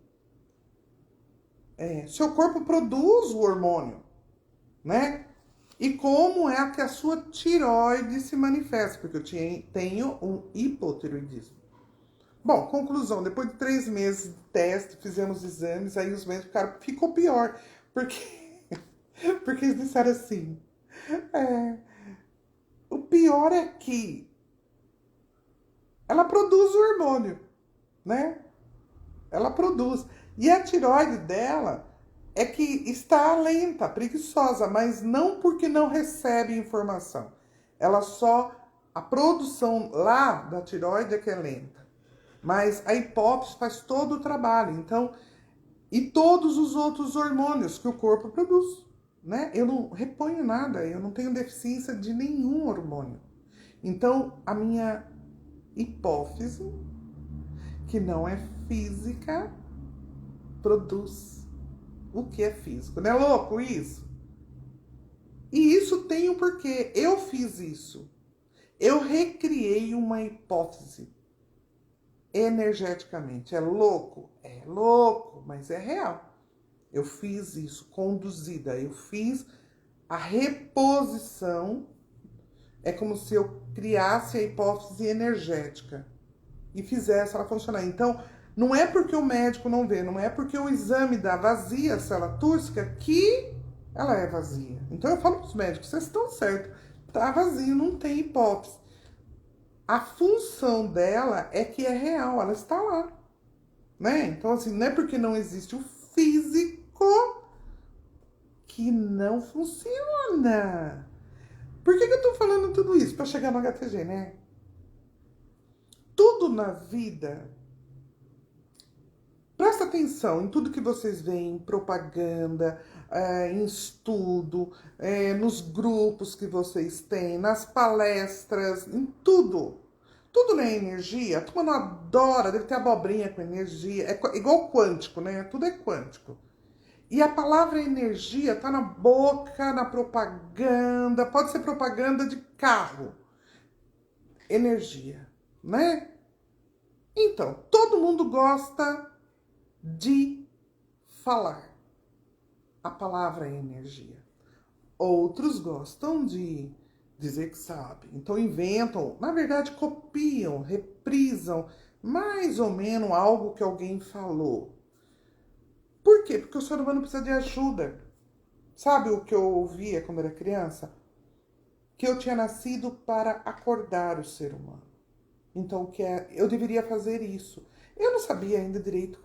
seu corpo produz o hormônio, né? E como é que a sua tireoide se manifesta, porque eu tenho um hipotireoidismo. Bom, conclusão, depois de 3 meses de teste, fizemos exames, aí os médicos ficaram, ficou pior, porque, porque eles disseram assim, o pior é que ela produz o hormônio, né? Ela produz. E a tireoide dela é que está lenta, preguiçosa, mas não porque não recebe informação. Ela só... A produção lá da tireoide é que é lenta. Mas a hipófise faz todo o trabalho. Então, e todos os outros hormônios que o corpo produz, né? Eu não reponho nada, eu não tenho deficiência de nenhum hormônio. Então, a minha hipófise, que não é física, produz o que é físico. Não é louco isso? E isso tem um porquê. Eu fiz isso. Eu recriei uma hipófise energeticamente. É louco? É louco, mas é real. Eu fiz isso, conduzida. Eu fiz a reposição É como se eu criasse a hipófise energética e fizesse ela funcionar. Então, não é porque o médico não vê, não é porque o exame dá vazia a célula túrcica que ela é vazia. Então, eu falo para os médicos, vocês estão certos, tá vazio, não tem hipófise. A função dela é que é real, ela está lá, né? Então, assim, não é porque não existe o físico que não funciona. Por que eu tô falando tudo isso? Para chegar no HTG, né? Tudo na vida, presta atenção em tudo que vocês veem, em propaganda, em estudo, nos grupos que vocês têm, nas palestras, em tudo. Tudo não é energia. A turma não adora, deve ter abobrinha com energia. É igual quântico, né? Tudo é quântico. E a palavra energia tá na boca, na propaganda, pode ser propaganda de carro. Energia, né? Então, todo mundo gosta de falar. A palavra é energia. Outros gostam de dizer que sabe. Então inventam, na verdade copiam, reprisam mais ou menos algo que alguém falou. Por quê? Porque o ser humano precisa de ajuda. Sabe o que eu ouvia quando era criança? Que eu tinha nascido para acordar o ser humano. Então, o que é, eu deveria fazer isso. Eu não sabia ainda direito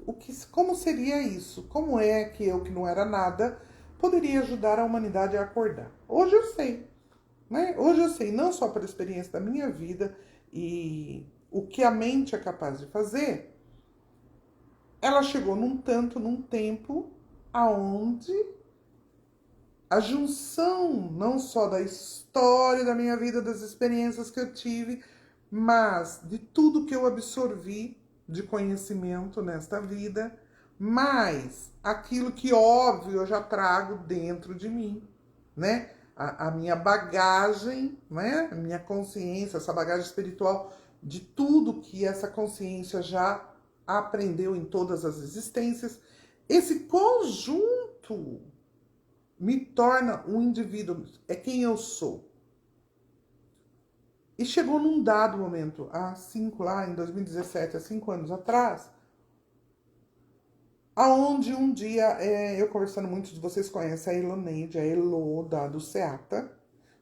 como seria isso. Como é que eu, que não era nada, poderia ajudar a humanidade a acordar. Hoje eu sei. Né? Hoje eu sei, não só pela experiência da minha vida e o que a mente é capaz de fazer, ela chegou num tempo aonde a junção não só da história da minha vida, das experiências que eu tive, mas de tudo que eu absorvi de conhecimento nesta vida, mais aquilo que, óbvio, eu já trago dentro de mim, né? A minha bagagem, né? A minha consciência, essa bagagem espiritual de tudo que essa consciência já aprendeu em todas as existências. Esse conjunto me torna um indivíduo, é quem eu sou. E chegou num dado momento, lá em 2017, há 5 anos atrás, aonde um dia, eu conversando, muitos de vocês conhecem a Eloneide, a Elo do SEATA,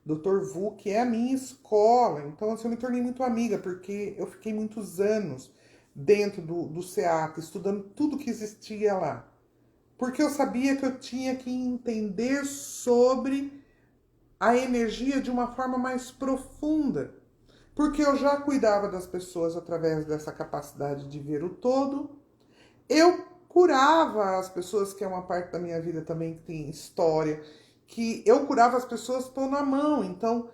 Dr. Vu, que é a minha escola. Então, assim, eu me tornei muito amiga, porque eu fiquei muitos anos dentro do SEATA, estudando tudo que existia lá. Porque eu sabia que eu tinha que entender sobre a energia de uma forma mais profunda. Porque eu já cuidava das pessoas através dessa capacidade de ver o todo. Eu curava as pessoas, que é uma parte da minha vida também que tem história, que eu curava as pessoas pondo a mão. Então,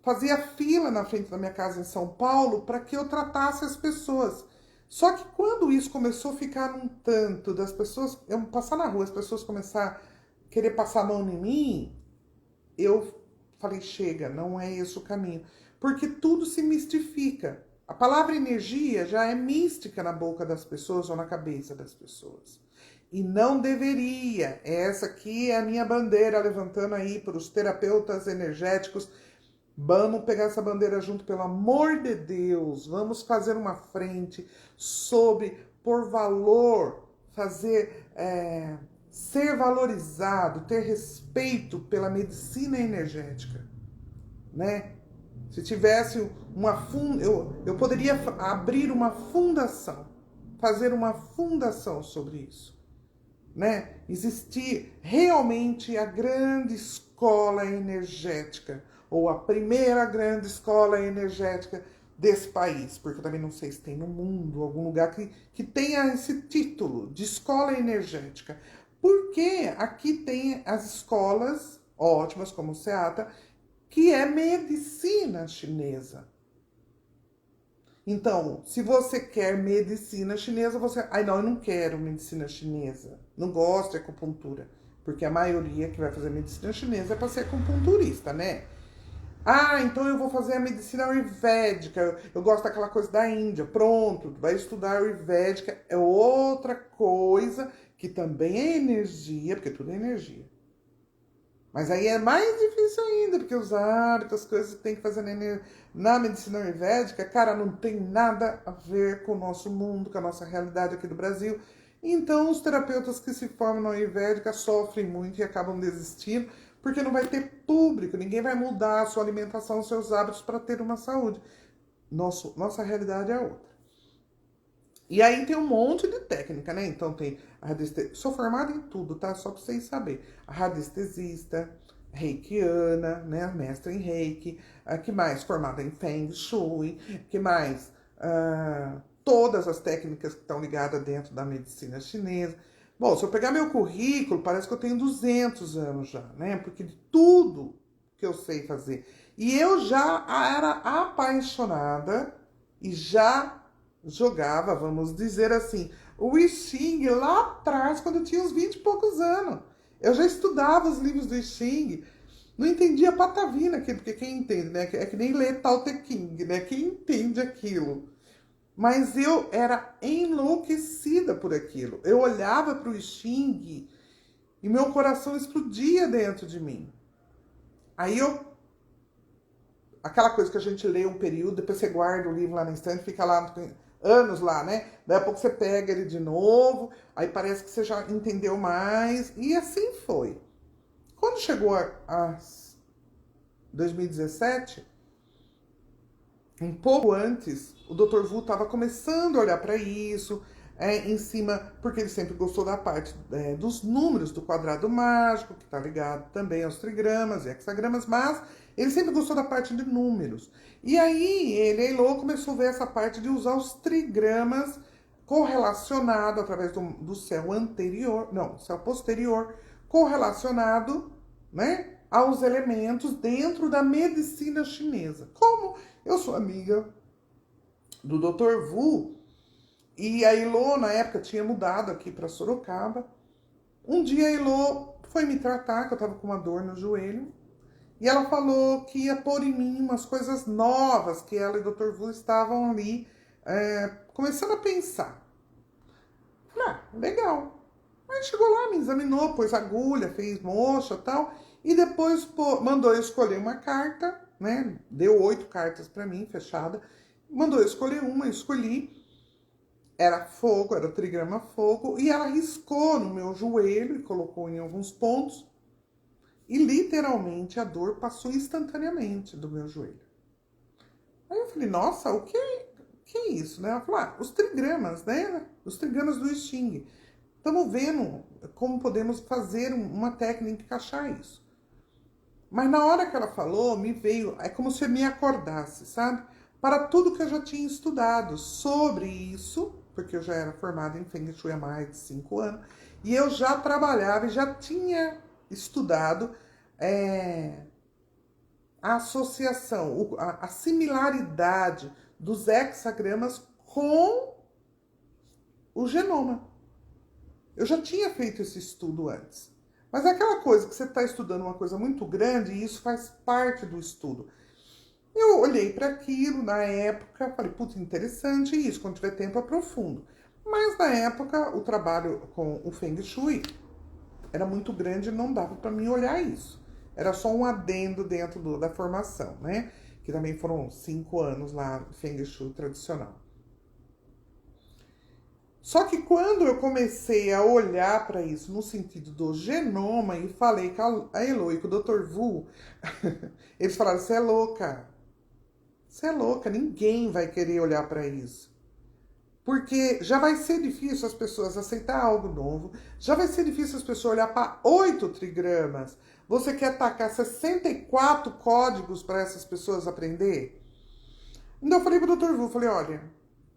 fazia fila na frente da minha casa em São Paulo para que eu tratasse as pessoas. Só que quando isso começou a ficar num tanto das pessoas, eu passar na rua, as pessoas começar a querer passar a mão em mim, eu falei, chega, não é esse o caminho. Porque tudo se mistifica. A palavra energia já é mística na boca das pessoas ou na cabeça das pessoas. E não deveria. Essa aqui é a minha bandeira, levantando aí para os terapeutas energéticos. Vamos pegar essa bandeira junto, pelo amor de Deus. Vamos fazer uma frente sobre, por valor, fazer, ser valorizado, ter respeito pela medicina energética, né? Se tivesse eu poderia abrir uma fundação, fazer uma fundação sobre isso, né? Existir realmente a grande escola energética, ou a primeira grande escola energética desse país, porque eu também não sei se tem no mundo algum lugar que tenha esse título de escola energética. Porque aqui tem as escolas ótimas, como o SEATA, que é medicina chinesa. Então, se você quer medicina chinesa, você... Ai, não, eu não quero medicina chinesa. Não gosto de acupuntura. Porque a maioria que vai fazer medicina chinesa é para ser acupunturista, né? Então eu vou fazer a medicina ayurvédica. Eu gosto daquela coisa da Índia. Pronto, vai estudar ayurvédica. É outra coisa que também é energia, porque tudo é energia. Mas aí é mais difícil ainda, porque os hábitos, as coisas que tem que fazer na medicina ayurvédica, cara, não tem nada a ver com o nosso mundo, com a nossa realidade aqui do Brasil. Então, os terapeutas que se formam na ayurvédica sofrem muito e acabam desistindo, porque não vai ter público, ninguém vai mudar a sua alimentação, os seus hábitos para ter uma saúde. Nossa realidade é outra. E aí tem um monte de técnica, né? Então tem a radiestesista. Sou formada em tudo, tá? Só pra vocês saberem. A radiestesista, reikiana, né? Mestra em reiki. Que mais? Formada em feng shui. Que mais? Todas as técnicas que estão ligadas dentro da medicina chinesa. Bom, se eu pegar meu currículo, parece que eu tenho 200 anos já, né? Porque de tudo que eu sei fazer. E eu já era apaixonada e já jogava, vamos dizer assim, o I Ching lá atrás, quando eu tinha uns 20 e poucos anos. Eu já estudava os livros do I Ching, não entendia patavina aquilo, porque quem entende, né? É que nem ler Tao Te Ching, né? Quem entende aquilo? Mas eu era enlouquecida por aquilo. Eu olhava para o I Ching e meu coração explodia dentro de mim. Aí aquela coisa que a gente lê um período, depois você guarda o livro lá na estante, fica lá anos lá, né? Daí a pouco você pega ele de novo, aí parece que você já entendeu mais, e assim foi. Quando chegou a 2017, um pouco antes, o Dr. Vu estava começando a olhar para isso, em cima, porque ele sempre gostou da parte dos números do quadrado mágico, que está ligado também aos trigramas e hexagramas, mas ele sempre gostou da parte de números. E aí, Eilô começou a ver essa parte de usar os trigramas correlacionado através do céu anterior, não, céu posterior, correlacionado, né, aos elementos dentro da medicina chinesa. Como eu sou amiga do Dr. Vu, e a Elô, na época, tinha mudado aqui para Sorocaba. Um dia a Elô foi me tratar, que eu tava com uma dor no joelho, e ela falou que ia pôr em mim umas coisas novas que ela e o Dr. Vu estavam ali começando a pensar. Falei, legal. Aí chegou lá, me examinou, pôs agulha, fez mocha e tal, e depois mandou eu escolher uma carta, né? Deu 8 cartas para mim, fechada. Mandou eu escolher uma, eu escolhi. Era fogo, era trigrama fogo, e ela riscou no meu joelho e colocou em alguns pontos. E literalmente a dor passou instantaneamente do meu joelho. Aí eu falei, nossa, o que é isso, né? Ela falou, os trigramas, né? Os trigramas do I Ching. Estamos vendo como podemos fazer uma técnica e encaixar isso. Mas na hora que ela falou, me veio, é como se eu me acordasse, sabe? Para tudo que eu já tinha estudado sobre isso, porque eu já era formada em Feng Shui há mais de 5 anos, e eu já trabalhava e já tinha estudado a associação, a similaridade dos hexagramas com o genoma. Eu já tinha feito esse estudo antes. Mas é aquela coisa que você está estudando uma coisa muito grande e isso faz parte do estudo. Eu olhei para aquilo na época, falei, putz, interessante isso, quando tiver tempo aprofundo. Mas na época o trabalho com o Feng Shui era muito grande e não dava para mim olhar isso. Era só um adendo dentro da formação, né? Que também foram 5 anos lá no Feng Shui tradicional. Só que quando eu comecei a olhar para isso no sentido do genoma e falei com a Elô e com o Dr. Vu, eles falaram, você é louca. Você é louca, ninguém vai querer olhar para isso. Porque já vai ser difícil as pessoas aceitar algo novo, já vai ser difícil as pessoas olhar para 8 trigramas. Você quer atacar 64 códigos para essas pessoas aprender? Então eu falei pro Dr. Vu, falei, olha,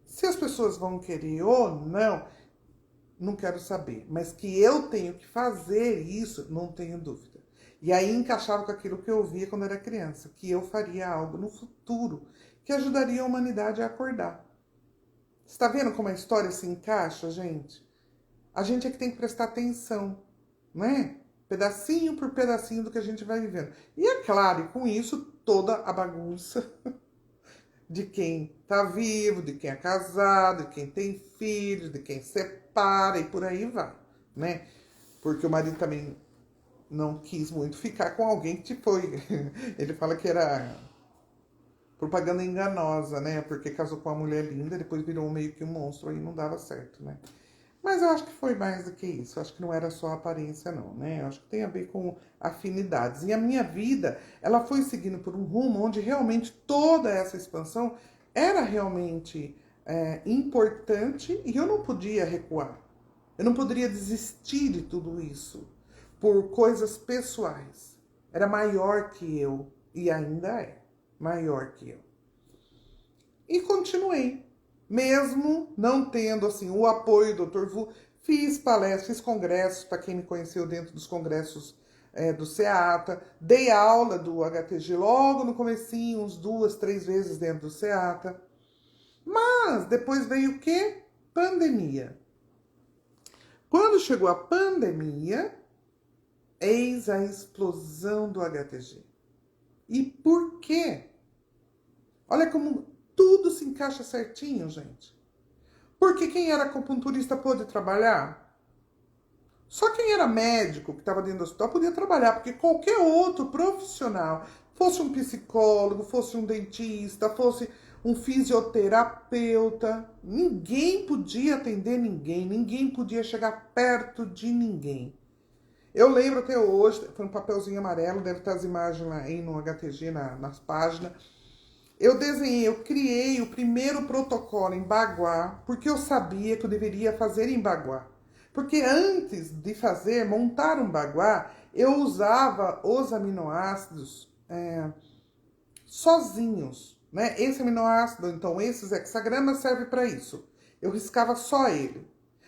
se as pessoas vão querer ou não quero saber. Mas que eu tenho que fazer isso, não tenho dúvida. E aí encaixava com aquilo que eu via quando era criança, que eu faria algo no futuro que ajudaria a humanidade a acordar. Você tá vendo como a história se encaixa, gente? A gente é que tem que prestar atenção, né? Pedacinho por pedacinho do que a gente vai vivendo. E é claro, e com isso, toda a bagunça de quem tá vivo, de quem é casado, de quem tem filhos, de quem separa e por aí vai, né? Porque o marido também não quis muito ficar com alguém que foi. Ele fala que era propaganda enganosa, né? Porque casou com uma mulher linda, depois virou meio que um monstro, aí não dava certo, né? Mas eu acho que foi mais do que isso. Eu acho que não era só aparência, não, né? Eu acho que tem a ver com afinidades. E a minha vida, ela foi seguindo por um rumo onde realmente toda essa expansão era realmente importante e eu não podia recuar. Eu não poderia desistir de tudo isso por coisas pessoais. Era maior que eu e ainda é maior que eu. E continuei, mesmo não tendo assim o apoio do Dr. Vu. Fiz palestras, fiz congressos, para quem me conheceu dentro dos congressos do SEATA. Dei aula do HTG logo no comecinho, uns 2, 3 vezes dentro do SEATA. Mas depois veio o quê? Pandemia. Quando chegou a pandemia, eis a explosão do HTG. E por quê? Olha como tudo se encaixa certinho, gente. Porque quem era acupunturista pôde trabalhar? Só quem era médico, que estava dentro do hospital, podia trabalhar, porque qualquer outro profissional, fosse um psicólogo, fosse um dentista, fosse um fisioterapeuta, ninguém podia atender ninguém, ninguém podia chegar perto de ninguém. Eu lembro até hoje, foi um papelzinho amarelo, deve estar as imagens lá aí no HTG, nas páginas. Eu desenhei, eu criei o primeiro protocolo em Baguá, porque eu sabia que eu deveria fazer em Baguá. Porque antes de montar um Baguá, eu usava os aminoácidos sozinhos, né? Esse aminoácido, então, esses hexagramas serve para isso. Eu riscava só ele.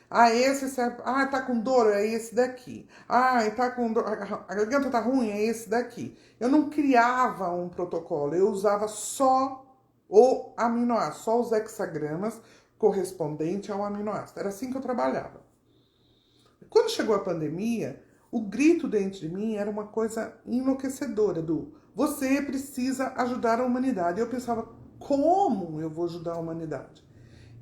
Ah, esse serve. Ah, tá com dor, é esse daqui. Ah, tá com dor, a garganta tá ruim, é esse daqui. Eu não criava um protocolo, eu usava só o aminoácido, só os hexagramas correspondentes ao aminoácido. Era assim que eu trabalhava. Quando chegou a pandemia, o grito dentro de mim era uma coisa enlouquecedora do você precisa ajudar a humanidade. Eu pensava, como eu vou ajudar a humanidade?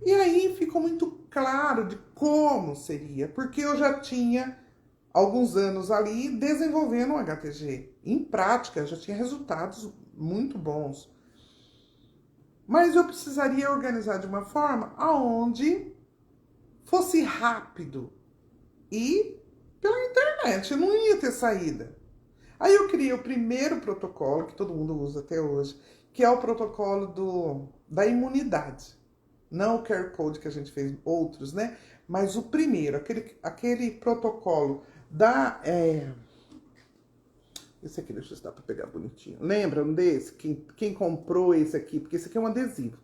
E aí ficou muito claro de como seria, porque eu já tinha alguns anos ali desenvolvendo o HTG. Em prática, já tinha resultados muito bons. Mas eu precisaria organizar de uma forma aonde fosse rápido e pela internet, não ia ter saída. Aí eu criei o primeiro protocolo, que todo mundo usa até hoje, que é o protocolo da imunidade. Não o QR Code que a gente fez, outros, né? Mas o primeiro, aquele protocolo da... Esse aqui, deixa eu dar para pegar bonitinho. Lembram desse? Quem comprou esse aqui? Porque esse aqui é um adesivo.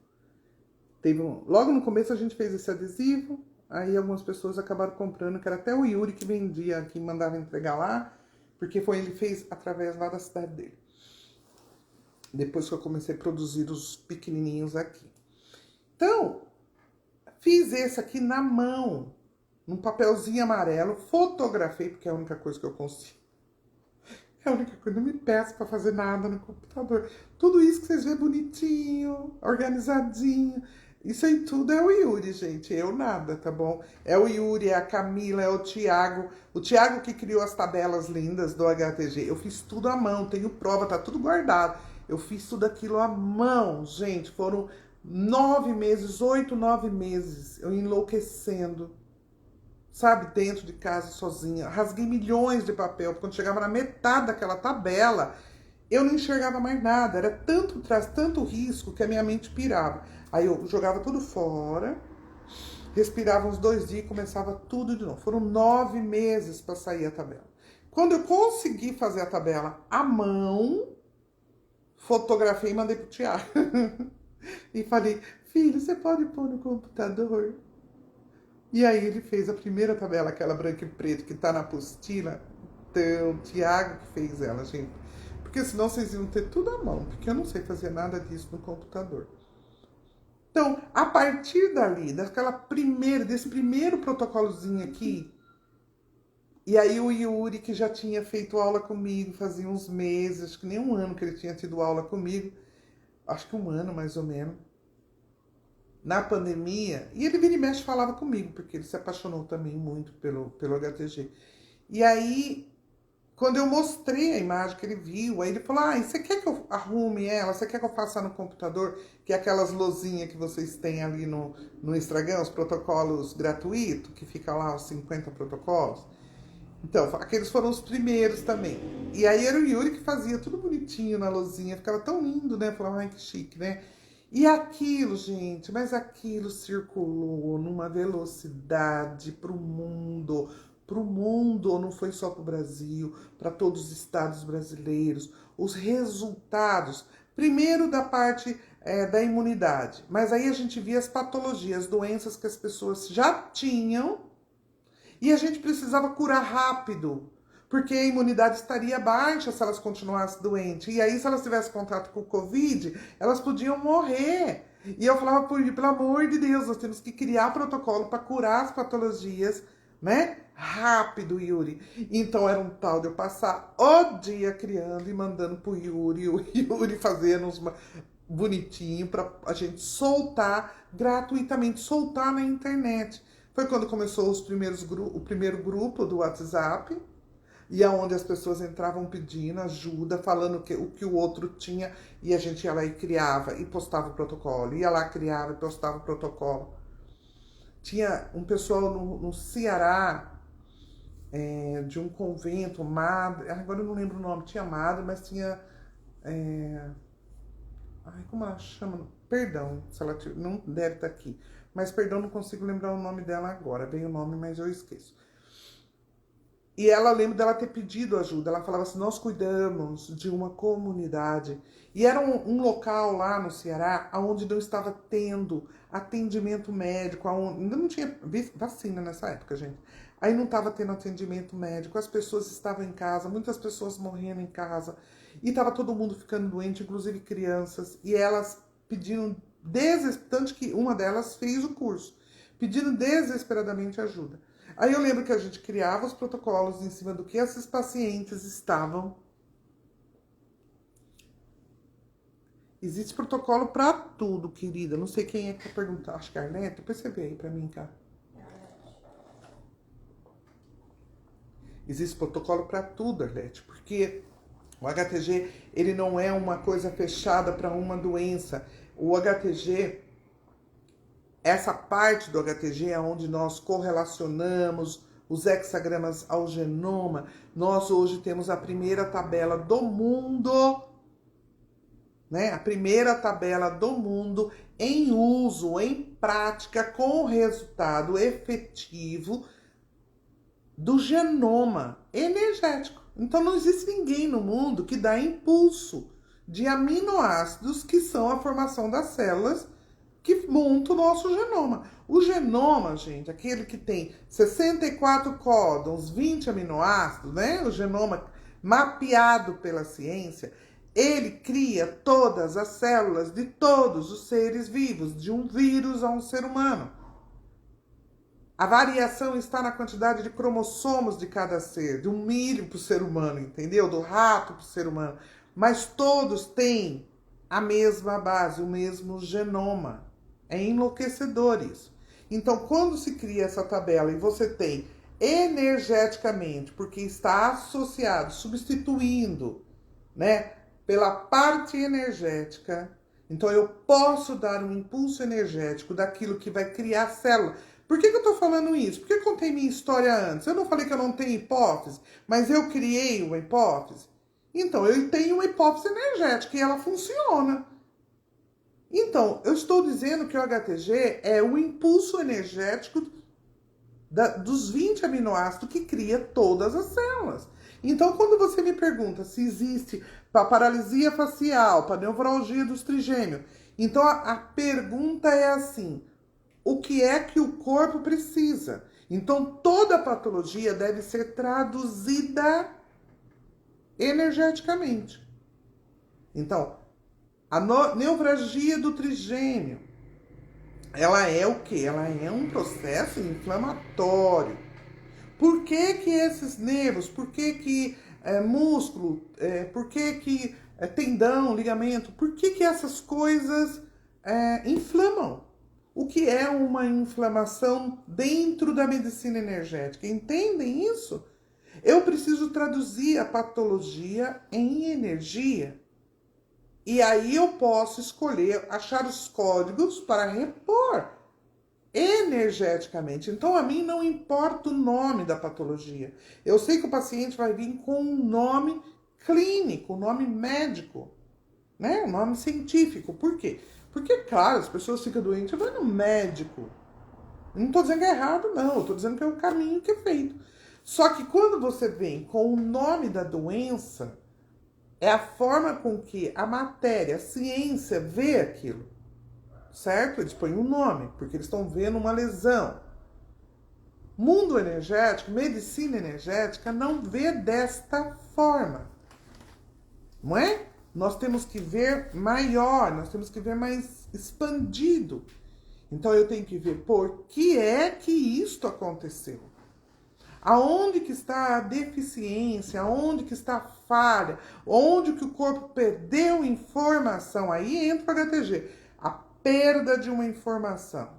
Logo no começo a gente fez esse adesivo, aí algumas pessoas acabaram comprando, que era até o Yuri que vendia, que mandava entregar lá, porque ele fez através lá da cidade dele. Depois que eu comecei a produzir os pequenininhos aqui. Então, fiz esse aqui na mão, num papelzinho amarelo, fotografei, porque é a única coisa que eu consigo. É a única coisa, não me peço pra fazer nada no computador. Tudo isso que vocês vêem bonitinho, organizadinho. Isso aí tudo é o Yuri, gente. Eu nada, tá bom? É o Yuri, é a Camila, é o Thiago. O Thiago que criou as tabelas lindas do HTG. Eu fiz tudo à mão, tenho prova, tá tudo guardado. Eu fiz tudo aquilo à mão, gente. Foram 9 meses, 8, 9 meses, eu enlouquecendo, sabe, dentro de casa sozinha. Rasguei milhões de papel, porque quando chegava na metade daquela tabela, eu não enxergava mais nada. Era traz tanto risco que a minha mente pirava. Aí eu jogava tudo fora, respirava uns 2 dias e começava tudo de novo. Foram 9 meses para sair a tabela. Quando eu consegui fazer a tabela à mão, fotografei e mandei pro Thiago. E falei, filho, você pode pôr no computador? E aí ele fez a primeira tabela, aquela branca e preta que tá na apostila. Então, o Thiago que fez ela, gente. Porque senão vocês iam ter tudo à mão, porque eu não sei fazer nada disso no computador. Então, a partir dali, desse primeiro protocolozinho aqui, e aí o Yuri, que já tinha feito aula comigo, fazia uns meses, acho que nem um ano que ele tinha tido aula comigo, acho que um ano mais ou menos, na pandemia, e ele vira e mexe falava comigo, porque ele se apaixonou também muito pelo HTG. E aí quando eu mostrei a imagem que ele viu, aí ele falou, ah, você quer que eu arrume ela? Você quer que eu faça no computador? Que é aquelas lozinhas que vocês têm ali no Instagram, os protocolos gratuitos, que fica lá os 50 protocolos. Então, aqueles foram os primeiros também. E aí era o Yuri que fazia tudo bonitinho na lozinha, ficava tão lindo, né? Eu falava, ai, que chique, né? E aquilo, gente, mas aquilo circulou numa velocidade pro mundo, não foi só pro Brasil, para todos os estados brasileiros. Os resultados, primeiro da parte da imunidade, mas aí a gente via as patologias, as doenças que as pessoas já tinham, e a gente precisava curar rápido, porque a imunidade estaria baixa se elas continuassem doentes. E aí, se elas tivessem contato com o Covid, elas podiam morrer. E eu falava, pelo amor de Deus, nós temos que criar protocolo para curar as patologias, né? Rápido, Yuri. Então era um tal de eu passar o dia criando e mandando pro Yuri, o Yuri fazendo uns bonitinho para a gente soltar gratuitamente, soltar na internet. Foi quando começou o primeiro grupo do WhatsApp, e aonde as pessoas entravam pedindo ajuda, falando o que o outro tinha, e a gente ia lá e criava e postava o protocolo. Ia lá, criava e postava o protocolo. Tinha um pessoal no Ceará, de um convento, madre, agora eu não lembro o nome, tinha madre, mas tinha... ai, como ela chama? Perdão, se ela não deve estar aqui. Mas, perdão, não consigo lembrar o nome dela agora. Vem o nome, mas eu esqueço. E ela, lembro dela ter pedido ajuda. Ela falava assim, nós cuidamos de uma comunidade. E era um local lá no Ceará onde não estava tendo atendimento médico. Ainda não tinha vacina nessa época, gente. Aí não estava tendo atendimento médico. As pessoas estavam em casa. Muitas pessoas morrendo em casa. E estava todo mundo ficando doente, inclusive crianças. E elas pediram, tanto que uma delas fez o curso, pedindo desesperadamente ajuda. Aí eu lembro que a gente criava os protocolos em cima do que esses pacientes estavam. Existe protocolo para tudo, querida. Não sei quem é que tá perguntando. Acho que é a Arlete. Depois você vê aí pra mim, cá. Existe protocolo para tudo, Arlete, porque o HTG, ele não é uma coisa fechada para uma doença. O HTG, essa parte do HTG é onde nós correlacionamos os hexagramas ao genoma. Nós hoje temos a primeira tabela do mundo, né? A primeira tabela do mundo em uso, em prática, com resultado efetivo do genoma energético. Então não existe ninguém no mundo que dá impulso de aminoácidos que são a formação das células que montam o nosso genoma. O genoma, gente, aquele que tem 64 códons, 20 aminoácidos, né? O genoma mapeado pela ciência, ele cria todas as células de todos os seres vivos, de um vírus a um ser humano. A variação está na quantidade de cromossomos de cada ser, de um milho para o ser humano, entendeu? Do rato para o ser humano. Mas todos têm a mesma base, o mesmo genoma. É enlouquecedor isso. Então, quando se cria essa tabela e você tem energeticamente, porque está associado, substituindo, né, pela parte energética, então eu posso dar um impulso energético daquilo que vai criar célula. Por que eu estou falando isso? Porque eu contei minha história antes. Eu não falei que eu não tenho hipófise, mas eu criei uma hipófise. Então, eu tenho uma hipófise energética e ela funciona. Então, eu estou dizendo que o HTG é o impulso energético dos 20 aminoácidos que cria todas as células. Então, quando você me pergunta se existe para paralisia facial, para neuralgia dos trigêmeos, então a pergunta é assim: o que é que o corpo precisa? Então, toda patologia deve ser traduzida energeticamente. Então, a neuralgia do trigêmeo, ela é o quê? Ela é um processo inflamatório. Por que que esses nervos, por que que músculo, por que que tendão, ligamento, por que que essas coisas inflamam? O que é uma inflamação dentro da medicina energética? Entendem isso? Eu preciso traduzir a patologia em energia. E aí eu posso escolher, achar os códigos para repor energeticamente. Então, a mim não importa o nome da patologia. Eu sei que o paciente vai vir com um nome clínico, um nome médico, né? Um nome científico. Por quê? Porque, claro, as pessoas ficam doentes, vai no médico. Não estou dizendo que é errado, não. Estou dizendo que é o caminho que é feito. Só que quando você vem com o nome da doença, é a forma com que a matéria, a ciência vê aquilo. Certo? Eles põem um nome, porque eles estão vendo uma lesão. Mundo energético, medicina energética, não vê desta forma. Não é? Nós temos que ver maior, nós temos que ver mais expandido. Então eu tenho que ver por que é que isto aconteceu. Aonde que está a deficiência, aonde que está a falha, onde que o corpo perdeu informação. Aí entra o HTG. A perda de uma informação.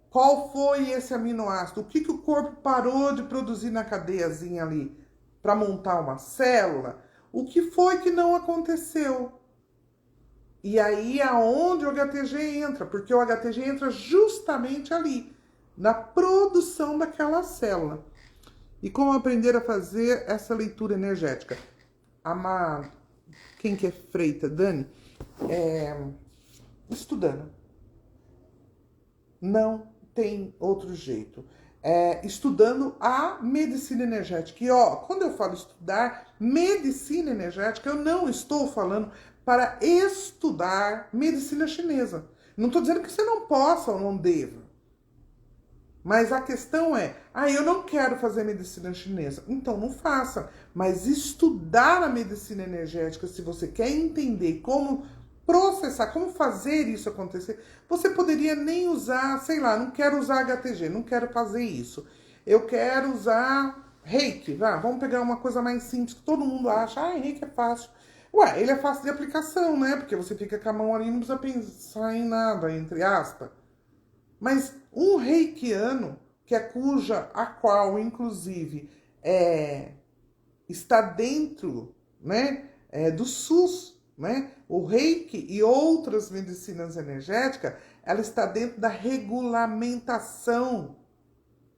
Qual foi esse aminoácido? O que o corpo parou de produzir na cadeiazinha ali para montar uma célula? O que foi que não aconteceu? E aí é onde o HTG entra, porque o HTG entra justamente ali, na produção daquela célula. E como aprender a fazer essa leitura energética? Quem que é Freita? Dani? Estudando. Não tem outro jeito. Estudando a medicina energética. E quando eu falo estudar medicina energética, eu não estou falando para estudar medicina chinesa. Não estou dizendo que você não possa ou não deva. Mas a questão é, eu não quero fazer medicina chinesa. Então não faça. Mas estudar a medicina energética, se você quer entender como processar, como fazer isso acontecer, você poderia nem usar, sei lá, não quero usar HTG, não quero fazer isso. Eu quero usar Reiki, vamos pegar uma coisa mais simples, que todo mundo acha, Reiki é fácil. Ele é fácil de aplicação, né? Porque você fica com a mão ali e não precisa pensar em nada, entre aspas. Mas um reikiano, a qual, inclusive, está dentro, né, do SUS, né? O Reiki e outras medicinas energéticas, ela está dentro da regulamentação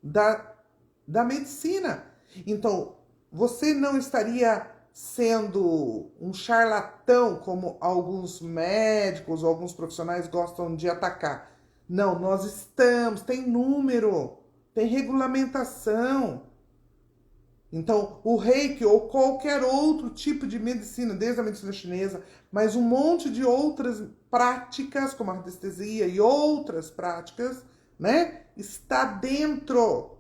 da medicina. Então, você não estaria sendo um charlatão, como alguns médicos ou alguns profissionais gostam de atacar. Não, nós estamos, tem número, tem regulamentação. Então, o Reiki ou qualquer outro tipo de medicina, desde a medicina chinesa, mas um monte de outras práticas, como a anestesia e outras práticas, né, está dentro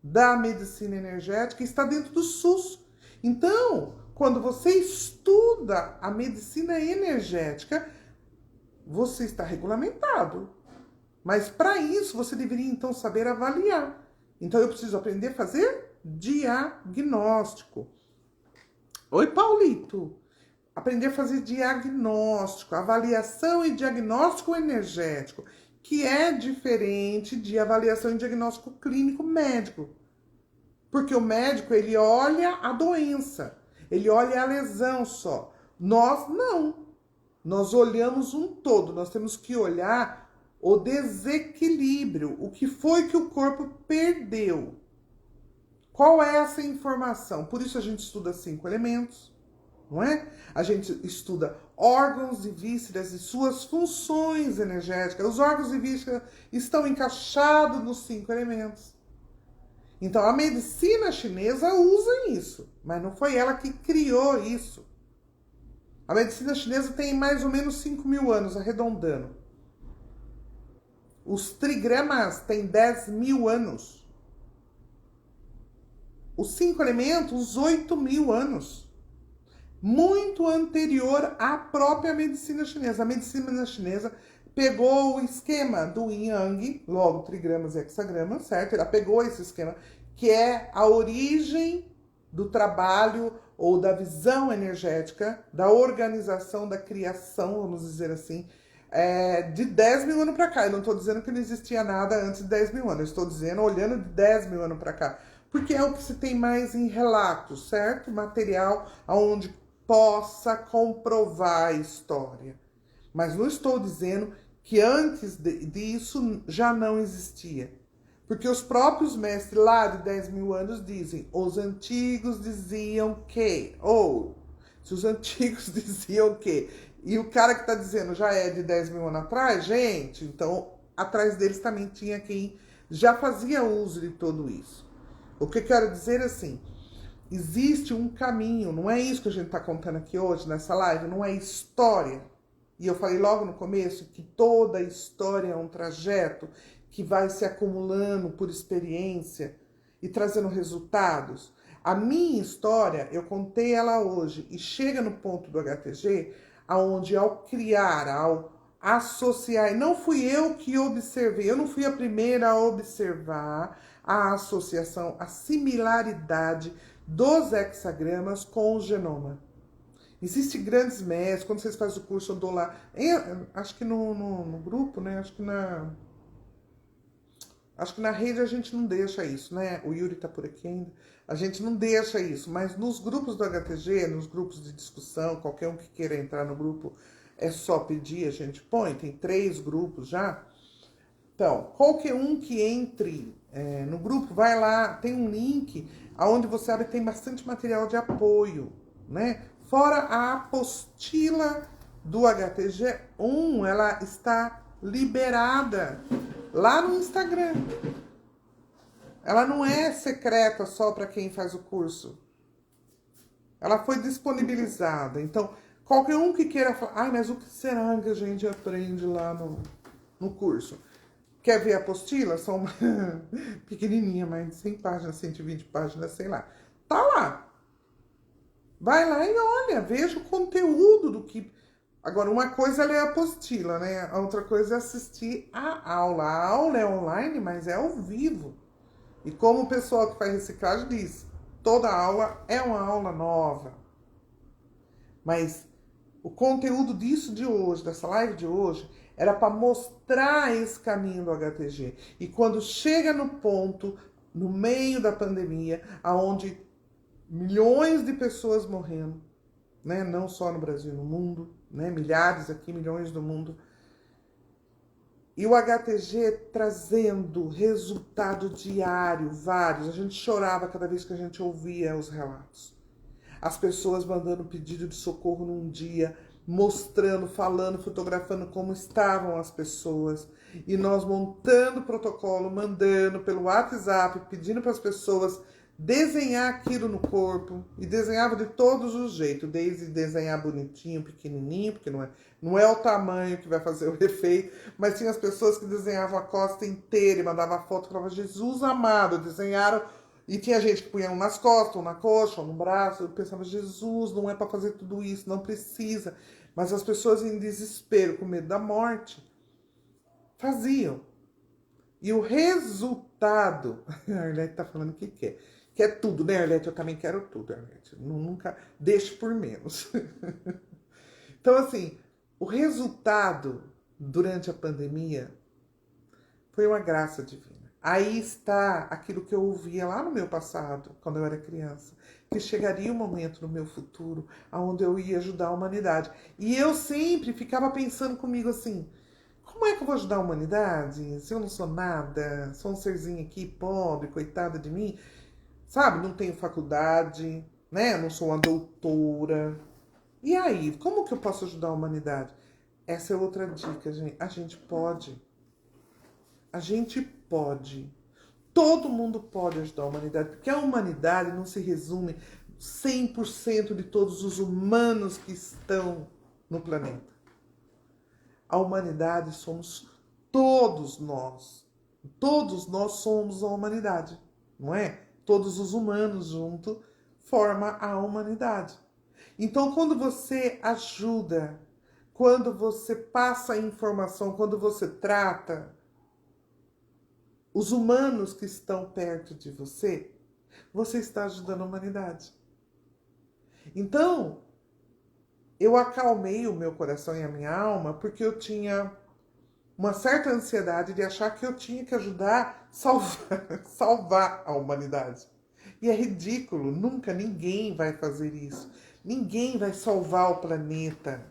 da medicina energética, está dentro do SUS. Então, quando você estuda a medicina energética, você está regulamentado. Mas para isso, você deveria então saber avaliar. Então, eu preciso aprender a fazer diagnóstico. Oi, Paulito. Aprender a fazer diagnóstico, avaliação e diagnóstico energético, que é diferente de avaliação e diagnóstico clínico médico. Porque o médico, ele olha a doença, ele olha a lesão só. Nós não. Nós olhamos um todo, nós temos que olhar o desequilíbrio, o que foi que o corpo perdeu. Qual é essa informação? Por isso a gente estuda 5 elementos, não é? A gente estuda órgãos e vísceras e suas funções energéticas. Os órgãos e vísceras estão encaixados nos 5 elementos. Então a medicina chinesa usa isso, mas não foi ela que criou isso. A medicina chinesa tem mais ou menos 5.000 anos, arredondando. Os trigramas têm 10.000 anos. Os 5 elementos, 8.000 anos. Muito anterior à própria medicina chinesa. A medicina chinesa pegou o esquema do Yin Yang, logo trigramas e hexagramas, certo? Ela pegou esse esquema, que é a origem do trabalho ou da visão energética, da organização, da criação, vamos dizer assim, de 10.000 anos para cá. Eu não estou dizendo que não existia nada antes de 10.000 anos, eu estou dizendo olhando de 10.000 anos para cá. porque é o que se tem mais em relatos, certo? Material onde possa comprovar a história. Mas não estou dizendo que antes disso já não existia. Porque os próprios mestres lá de 10 mil anos dizem, os antigos diziam que, ou se os antigos diziam que, e o cara que está dizendo já é de 10 mil anos atrás, gente, então atrás deles também tinha quem já fazia uso de tudo isso. O que eu quero dizer é assim, existe um caminho, não é isso que a gente está contando aqui hoje nessa live, não é história. E eu falei logo no começo que toda história é um trajeto que vai se acumulando por experiência e trazendo resultados. A minha história, eu contei ela hoje e chega no ponto do HTG, aonde ao criar, ao associar, e não fui eu que observei, eu não fui a primeira a observar a associação, a similaridade dos hexagramas com o genoma. Existem grandes mestres, quando vocês fazem o curso, eu dou lá, acho que no grupo, né, acho que na rede a gente não deixa isso, né, o Yuri tá por aqui ainda, a gente não deixa isso, mas nos grupos do HTG, nos grupos de discussão, qualquer um que queira entrar no grupo, é só pedir, a gente põe, tem 3 grupos já. Então, qualquer um que entre no grupo, vai lá, tem um link onde você abre, tem bastante material de apoio, né? Fora a apostila do HTG1, ela está liberada lá no Instagram. Ela não é secreta só para quem faz o curso. Ela foi disponibilizada. Então, qualquer um que queira falar, mas o que será que a gente aprende lá no curso? Quer ver a apostila? São pequenininha, mais de 100 páginas, 120 páginas, sei lá. Tá lá. Vai lá e olha, veja o conteúdo do que... Agora, uma coisa é ler a apostila, né? A outra coisa é assistir a aula. A aula é online, mas é ao vivo. E como o pessoal que faz reciclagem diz, toda aula é uma aula nova. Mas o conteúdo disso de hoje, dessa live de hoje, era para mostrar esse caminho do HTG. E quando chega no ponto, no meio da pandemia, onde milhões de pessoas morrendo, né? Não só no Brasil, no mundo, né? Milhares aqui, milhões no mundo. E o HTG trazendo resultado diário, vários. A gente chorava cada vez que a gente ouvia os relatos. As pessoas mandando pedido de socorro num dia, mostrando, falando, fotografando como estavam as pessoas. E nós montando protocolo, mandando pelo WhatsApp, pedindo para as pessoas desenhar aquilo no corpo. E desenhava de todos os jeitos, desde desenhar bonitinho, pequenininho, porque não é o tamanho que vai fazer o efeito, mas tinha as pessoas que desenhavam a costa inteira e mandavam foto e falavam, Jesus amado, desenharam. E tinha gente que punha um nas costas, um na coxa, um no braço. Eu pensava, Jesus, não é para fazer tudo isso, não precisa. Mas as pessoas em desespero, com medo da morte, faziam. E o resultado... A Arlete tá falando o que quer. Quer tudo, né, Arlete? Eu também quero tudo, Arlete. Nunca deixe por menos. Então, assim, o resultado durante a pandemia foi uma graça divina. Aí está aquilo que eu ouvia lá no meu passado, quando eu era criança, que chegaria um momento no meu futuro onde eu ia ajudar a humanidade. E eu sempre ficava pensando comigo assim, como é que eu vou ajudar a humanidade se eu não sou nada, sou um serzinho aqui pobre, coitada de mim, sabe? Não tenho faculdade, né? Não sou uma doutora. E aí, como que eu posso ajudar a humanidade? Essa é outra dica, gente. A gente pode. A gente pode. Todo mundo pode ajudar a humanidade, porque a humanidade não se resume 100% de todos os humanos que estão no planeta. A humanidade somos todos nós. Todos nós somos a humanidade, não é? Todos os humanos juntos formam a humanidade. Então, quando você ajuda, quando você passa a informação, quando você trata os humanos que estão perto de você, você está ajudando a humanidade. Então, eu acalmei o meu coração e a minha alma porque eu tinha uma certa ansiedade de achar que eu tinha que ajudar a salvar a humanidade. E é ridículo, nunca ninguém vai fazer isso. Ninguém vai salvar o planeta.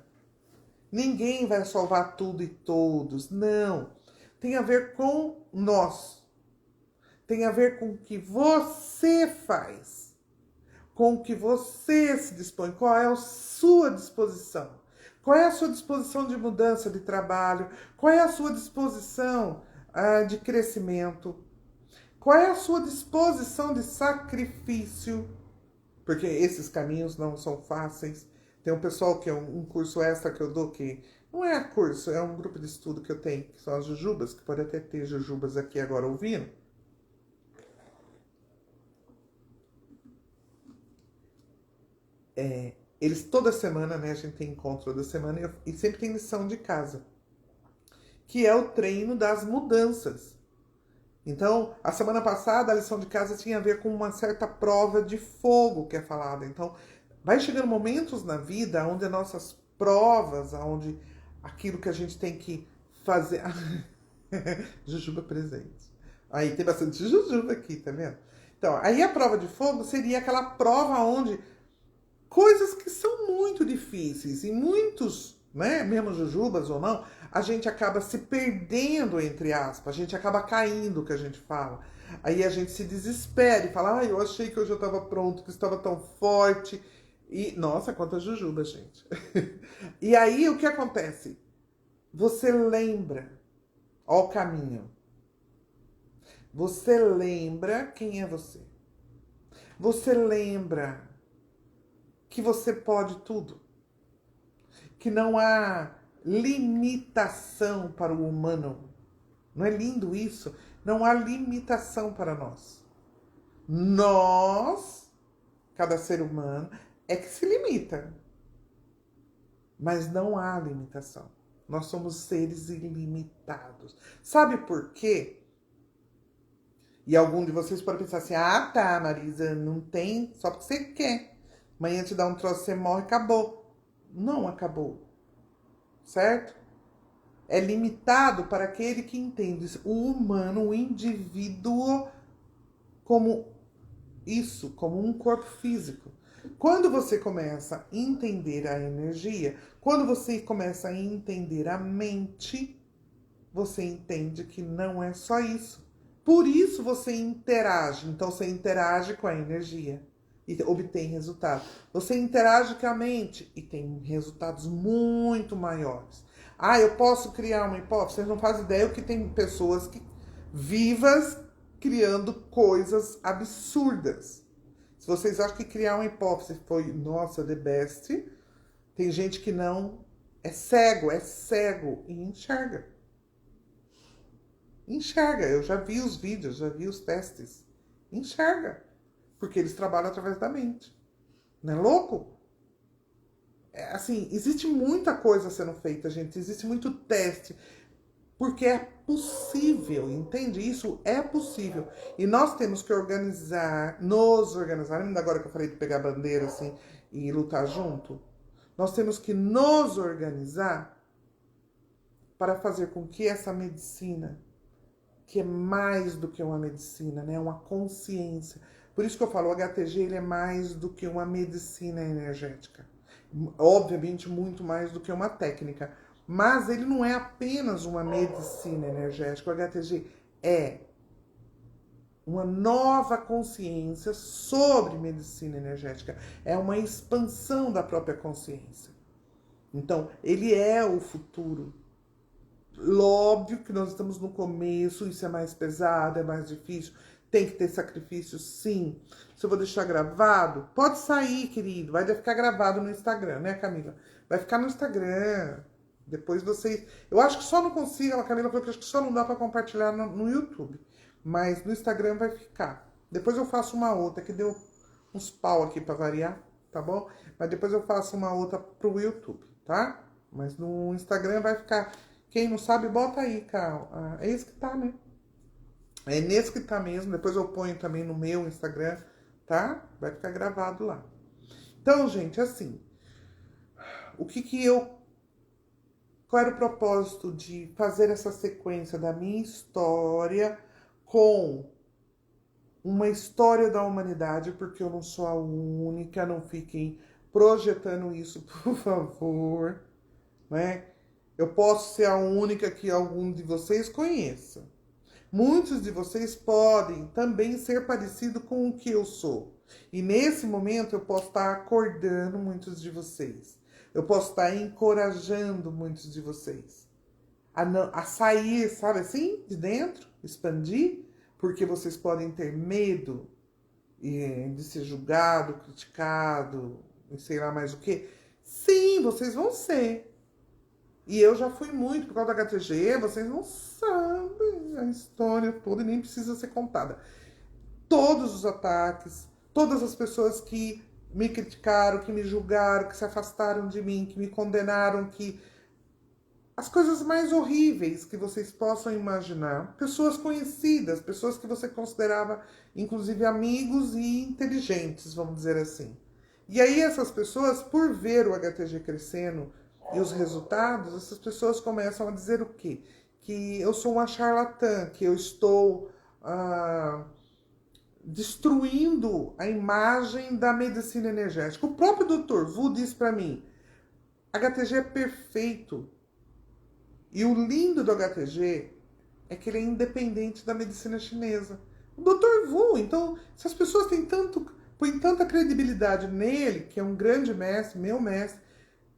Ninguém vai salvar tudo e todos. Não. Tem a ver com nós. Tem a ver com o que você faz. Com o que você se dispõe. Qual é a sua disposição? Qual é a sua disposição de mudança de trabalho? Qual é a sua disposição de crescimento? Qual é a sua disposição de sacrifício? Porque esses caminhos não são fáceis. Tem um pessoal que é um curso extra que eu dou, que não é curso, é um grupo de estudo que eu tenho, que são as jujubas, que pode até ter jujubas aqui agora ouvindo. Eles toda semana, né, a gente tem encontro toda semana e sempre tem lição de casa, que é o treino das mudanças. Então, a semana passada, a lição de casa tinha a ver com uma certa prova de fogo que é falada. Então, vai chegando momentos na vida onde as nossas provas, onde aquilo que a gente tem que fazer... Jujuba presente. Aí tem bastante jujuba aqui, tá vendo? Então, aí a prova de fogo seria aquela prova onde coisas que são muito difíceis e muitos, né, mesmo jujubas ou não, a gente acaba se perdendo, entre aspas, a gente acaba caindo, que a gente fala. Aí a gente se desespera e fala, eu achei que eu já estava pronto, que estava tão forte. E, nossa, quanta jujuba, gente. E aí o que acontece? Você lembra, ó o caminho. Você lembra quem é você. Você lembra que você pode tudo. Que não há limitação para o humano. Não é lindo isso? Não há limitação para nós. Nós, cada ser humano, é que se limita. Mas não há limitação. Nós somos seres ilimitados. Sabe por quê? E algum de vocês pode pensar assim, tá, Marisa, não tem, só porque você quer. Amanhã te dá um troço, você morre, acabou. Não acabou. Certo? É limitado para aquele que entende o humano, o indivíduo, como isso, como um corpo físico. Quando você começa a entender a energia, quando você começa a entender a mente, você entende que não é só isso. Por isso você interage. Então você interage com a energia e obtém resultados. Você interage com a mente e tem resultados muito maiores. Eu posso criar uma hipótese? Vocês não fazem ideia o que tem pessoas vivas criando coisas absurdas. Se vocês acham que criar uma hipótese foi, nossa, the best, tem gente que não é cego e enxerga. Enxerga, eu já vi os vídeos, já vi os testes. Enxerga, porque eles trabalham através da mente. Não é louco? Assim, existe muita coisa sendo feita, gente. Existe muito teste. Porque é possível, entende? Isso é possível. E nós temos que nos organizar. Lembra agora que eu falei de pegar bandeira assim e lutar junto? Nós temos que nos organizar para fazer com que essa medicina, que é mais do que uma medicina, né? Uma consciência. Por isso que eu falo, o HTG ele é mais do que uma medicina energética. Obviamente, muito mais do que uma técnica. Mas ele não é apenas uma medicina energética. O HTG é uma nova consciência sobre medicina energética. É uma expansão da própria consciência. Então, ele é o futuro. Óbvio que nós estamos no começo, isso é mais pesado, é mais difícil. Tem que ter sacrifício, sim. Se eu vou deixar gravado, pode sair, querido. Vai ficar gravado no Instagram, né, Camila? Vai ficar no Instagram. Depois vocês... Eu acho que só não consigo, a Camila falou que acho que só não dá para compartilhar no YouTube. Mas no Instagram vai ficar. Depois eu faço uma outra, que deu uns pau aqui para variar, tá bom? Mas depois eu faço uma outra pro YouTube, tá? Mas no Instagram vai ficar... Quem não sabe, bota aí, Carl. É esse que tá, né? É nesse que tá mesmo. Depois eu ponho também no meu Instagram, tá? Vai ficar gravado lá. Então, gente, assim... Qual era o propósito de fazer essa sequência da minha história com uma história da humanidade, porque eu não sou a única, não fiquem projetando isso, por favor, né? Eu posso ser a única que algum de vocês conheça. Muitos de vocês podem também ser parecido com o que eu sou. E nesse momento eu posso estar acordando muitos de vocês. Eu posso estar encorajando muitos de vocês a sair, sabe assim, de dentro, expandir, porque vocês podem ter medo de ser julgado, criticado, e sei lá mais o que. Sim, vocês vão ser. E eu já fui muito por causa da HTG, vocês não sabem a história toda e nem precisa ser contada. Todos os ataques, todas as pessoas que me criticaram, que me julgaram, que se afastaram de mim, que me condenaram, que as coisas mais horríveis que vocês possam imaginar, pessoas conhecidas, pessoas que você considerava inclusive amigos e inteligentes, vamos dizer assim. E aí essas pessoas, por ver o HTG crescendo e os resultados, essas pessoas começam a dizer o quê? Que eu sou uma charlatã, que eu estou destruindo a imagem da medicina energética. O próprio Dr. Wu disse para mim, HTG é perfeito. E o lindo do HTG é que ele é independente da medicina chinesa. O Dr. Wu, então, se as pessoas põem tanta credibilidade nele, que é um grande mestre, meu mestre,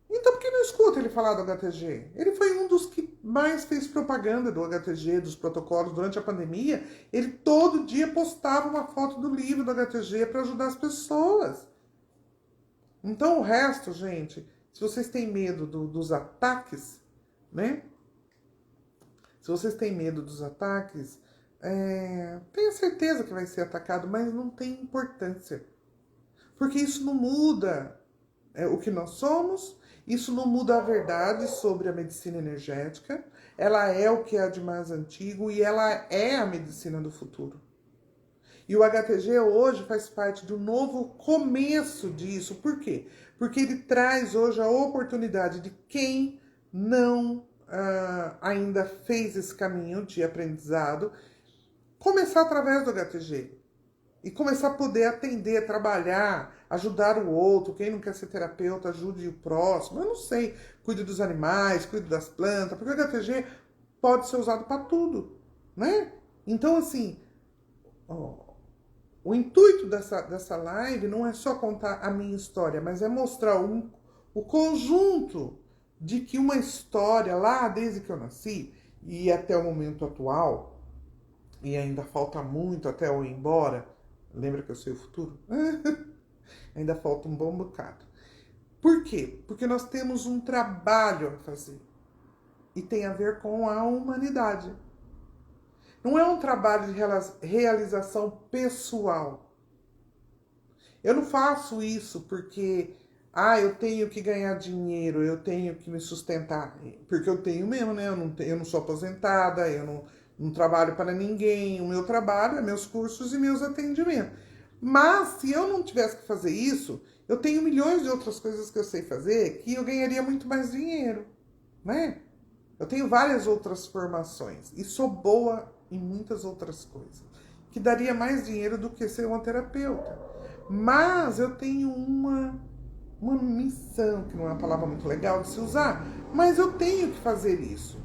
então por que não escuta ele falar do HTG? Ele foi um dos que mais fez propaganda do HTG, dos protocolos durante a pandemia. Ele todo dia postava uma foto do livro do HTG para ajudar as pessoas. Então o resto, gente, se vocês têm medo dos ataques, né? Se vocês têm medo dos ataques, tenha certeza que vai ser atacado, mas não tem importância. Porque isso não muda o que nós somos, isso não muda a verdade sobre a medicina energética, ela é o que é de mais antigo e ela é a medicina do futuro. E o HTG hoje faz parte de um novo começo disso. Por quê? Porque ele traz hoje a oportunidade de quem não ainda fez esse caminho de aprendizado, começar através do HTG. E começar a poder atender, trabalhar, ajudar o outro. Quem não quer ser terapeuta, ajude o próximo. Eu não sei. Cuide dos animais, cuide das plantas. Porque o HTG pode ser usado para tudo, né? Então, assim, o intuito dessa live não é só contar a minha história, mas é mostrar o conjunto de que uma história lá desde que eu nasci e até o momento atual, e ainda falta muito até eu ir embora, lembra que eu sei o futuro? Ainda falta um bom bocado. Por quê? Porque nós temos um trabalho a fazer e tem a ver com a humanidade. Não é um trabalho de realização pessoal. Eu não faço isso porque eu tenho que ganhar dinheiro, eu tenho que me sustentar. Porque eu tenho mesmo, né? Eu não sou aposentada, eu não trabalho para ninguém. O meu trabalho é meus cursos e meus atendimentos. Mas se eu não tivesse que fazer isso, eu tenho milhões de outras coisas que eu sei fazer que eu ganharia muito mais dinheiro, né? Eu tenho várias outras formações e sou boa em muitas outras coisas, que daria mais dinheiro do que ser uma terapeuta. Mas eu tenho uma missão, que não é uma palavra muito legal de se usar, mas eu tenho que fazer isso.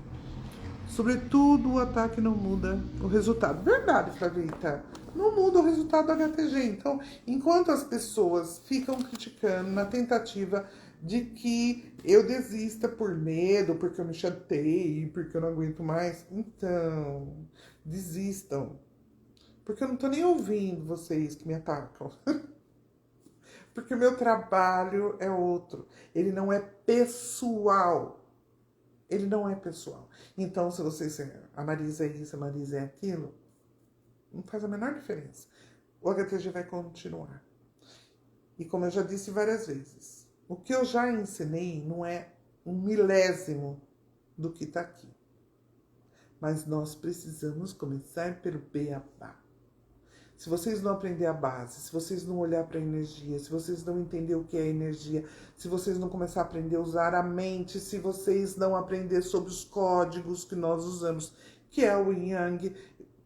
Sobretudo, o ataque não muda o resultado. Verdade, Flavita. Não muda o resultado do HTG. Então, enquanto as pessoas ficam criticando na tentativa de que eu desista por medo, porque eu me chatei, porque eu não aguento mais, então, desistam. Porque eu não tô nem ouvindo vocês que me atacam. Porque o meu trabalho é outro. Ele não é pessoal. Ele não é pessoal. Então, se vocês a Marisa é isso, a Marisa é aquilo, não faz a menor diferença. O HTG vai continuar. E como eu já disse várias vezes, o que eu já ensinei não é um milésimo do que está aqui. Mas nós precisamos começar pelo beabá. Se vocês não aprender a base, se vocês não olhar para a energia, se vocês não entender o que é energia, se vocês não começar a aprender a usar a mente, se vocês não aprender sobre os códigos que nós usamos, que é o Yin Yang,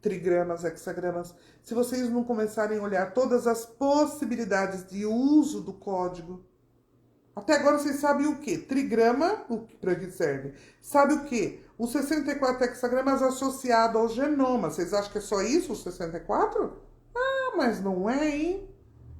trigramas, hexagramas, se vocês não começarem a olhar todas as possibilidades de uso do código. Até agora vocês sabem o quê? Trigrama, para que serve? Sabe o quê? Os 64 hexagramas associados ao genoma. Vocês acham que é só isso, os 64? Ah, mas não é, hein?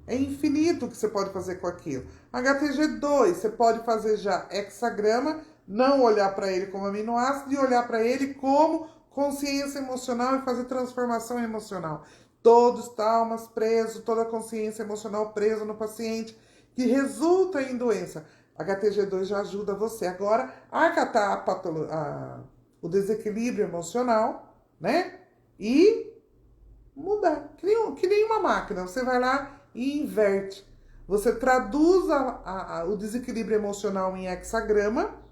É infinito o que você pode fazer com aquilo. HTG2, você pode fazer já hexagrama, não olhar para ele como aminoácido e olhar para ele como consciência emocional e fazer transformação emocional. Todos traumas presos, toda a consciência emocional presa no paciente, que resulta em doença. HTG2 já ajuda você agora a acatar o desequilíbrio emocional, né? E mudar. Que nem uma máquina. Você vai lá e inverte. Você traduz o desequilíbrio emocional em hexagrama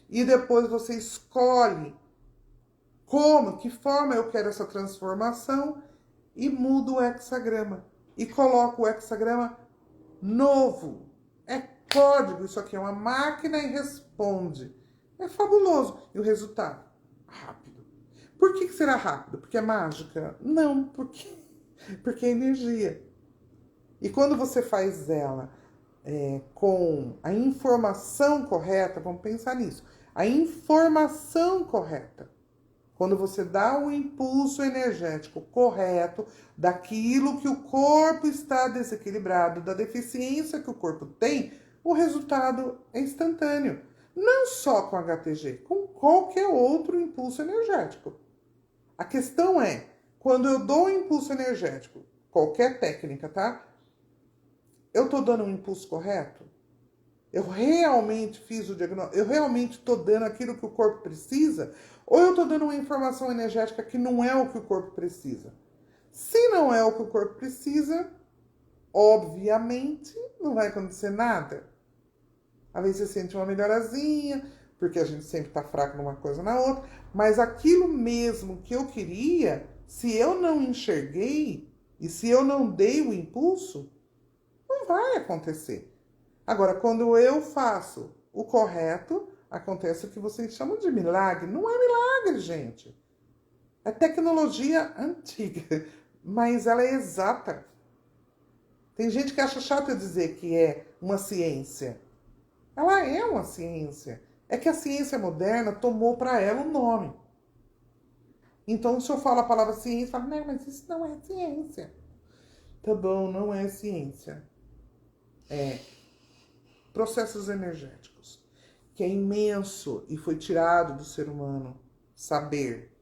e depois você escolhe que forma eu quero essa transformação e muda o hexagrama. E coloca o hexagrama novo. É código, isso aqui é uma máquina e responde. É fabuloso. E o resultado? Rápido. Por que será rápido? Porque é mágica? Não, porque é energia. E quando você faz ela com a informação correta, vamos pensar nisso, a informação correta, quando você dá o impulso energético correto daquilo que o corpo está desequilibrado, da deficiência que o corpo tem, o resultado é instantâneo. Não só com HTG, com qualquer outro impulso energético. A questão é, quando eu dou um impulso energético, qualquer técnica, tá? Eu tô dando um impulso correto? Eu realmente fiz o diagnóstico? Eu realmente estou dando aquilo que o corpo precisa? Ou eu estou dando uma informação energética que não é o que o corpo precisa? Se não é o que o corpo precisa, obviamente não vai acontecer nada. Às vezes você sente uma melhorazinha, porque a gente sempre está fraco numa coisa ou na outra, mas aquilo mesmo que eu queria, se eu não enxerguei e se eu não dei o impulso, não vai acontecer. Agora, quando eu faço o correto, acontece o que vocês chamam de milagre. Não é milagre, gente. É tecnologia antiga, mas ela é exata. Tem gente que acha chato eu dizer que é uma ciência. Ela é uma ciência. É que a ciência moderna tomou para ela um nome. Então, se eu falo a palavra ciência, eu falo, não, mas isso não é ciência. Tá bom, não é ciência. É processos energéticos, que é imenso e foi tirado do ser humano saber.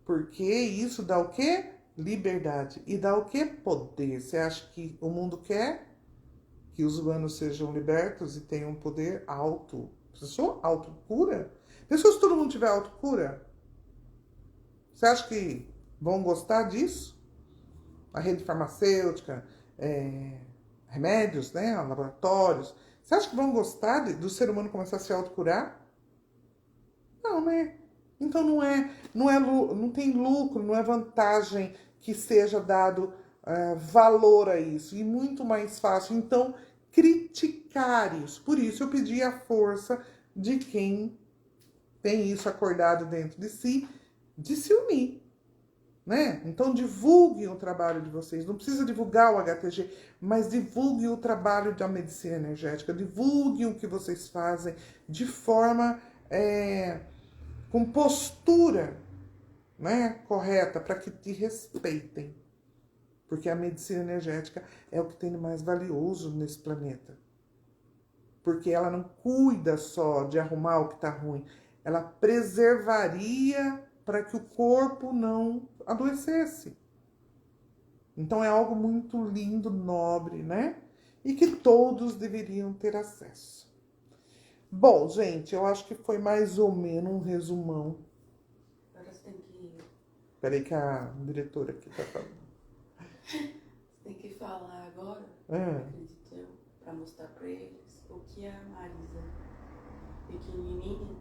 Porque isso dá o quê? Liberdade. E dá o quê? Poder. Você acha que o mundo quer que os humanos sejam libertos e tenham poder alto? Pensou? Autocura? Pensou se todo mundo tiver autocura? Você acha que vão gostar disso? A rede farmacêutica, remédios, né? Laboratórios. Você acha que vão gostar do ser humano começar a se autocurar? Não, né? Então não tem lucro, não é vantagem que seja dado valor a isso. E muito mais fácil, então, criticar isso. Por isso eu pedi a força de quem tem isso acordado dentro de si, de se unir. Né? Então divulguem o trabalho de vocês, não precisa divulgar o HTG, mas divulguem o trabalho da medicina energética, divulguem o que vocês fazem de forma com postura, né, correta, para que te respeitem, porque a medicina energética é o que tem de mais valioso nesse planeta, porque ela não cuida só de arrumar o que está ruim, ela preservaria para que o corpo não adoecesse. Então é algo muito lindo, nobre, né? E que todos deveriam ter acesso. Bom, gente, eu acho que foi mais ou menos um resumão. Agora você tem que... Peraí que a diretora aqui tá falando. Você tem que falar agora, acredito eu, pra mostrar pra eles o que a Marisa pequenininha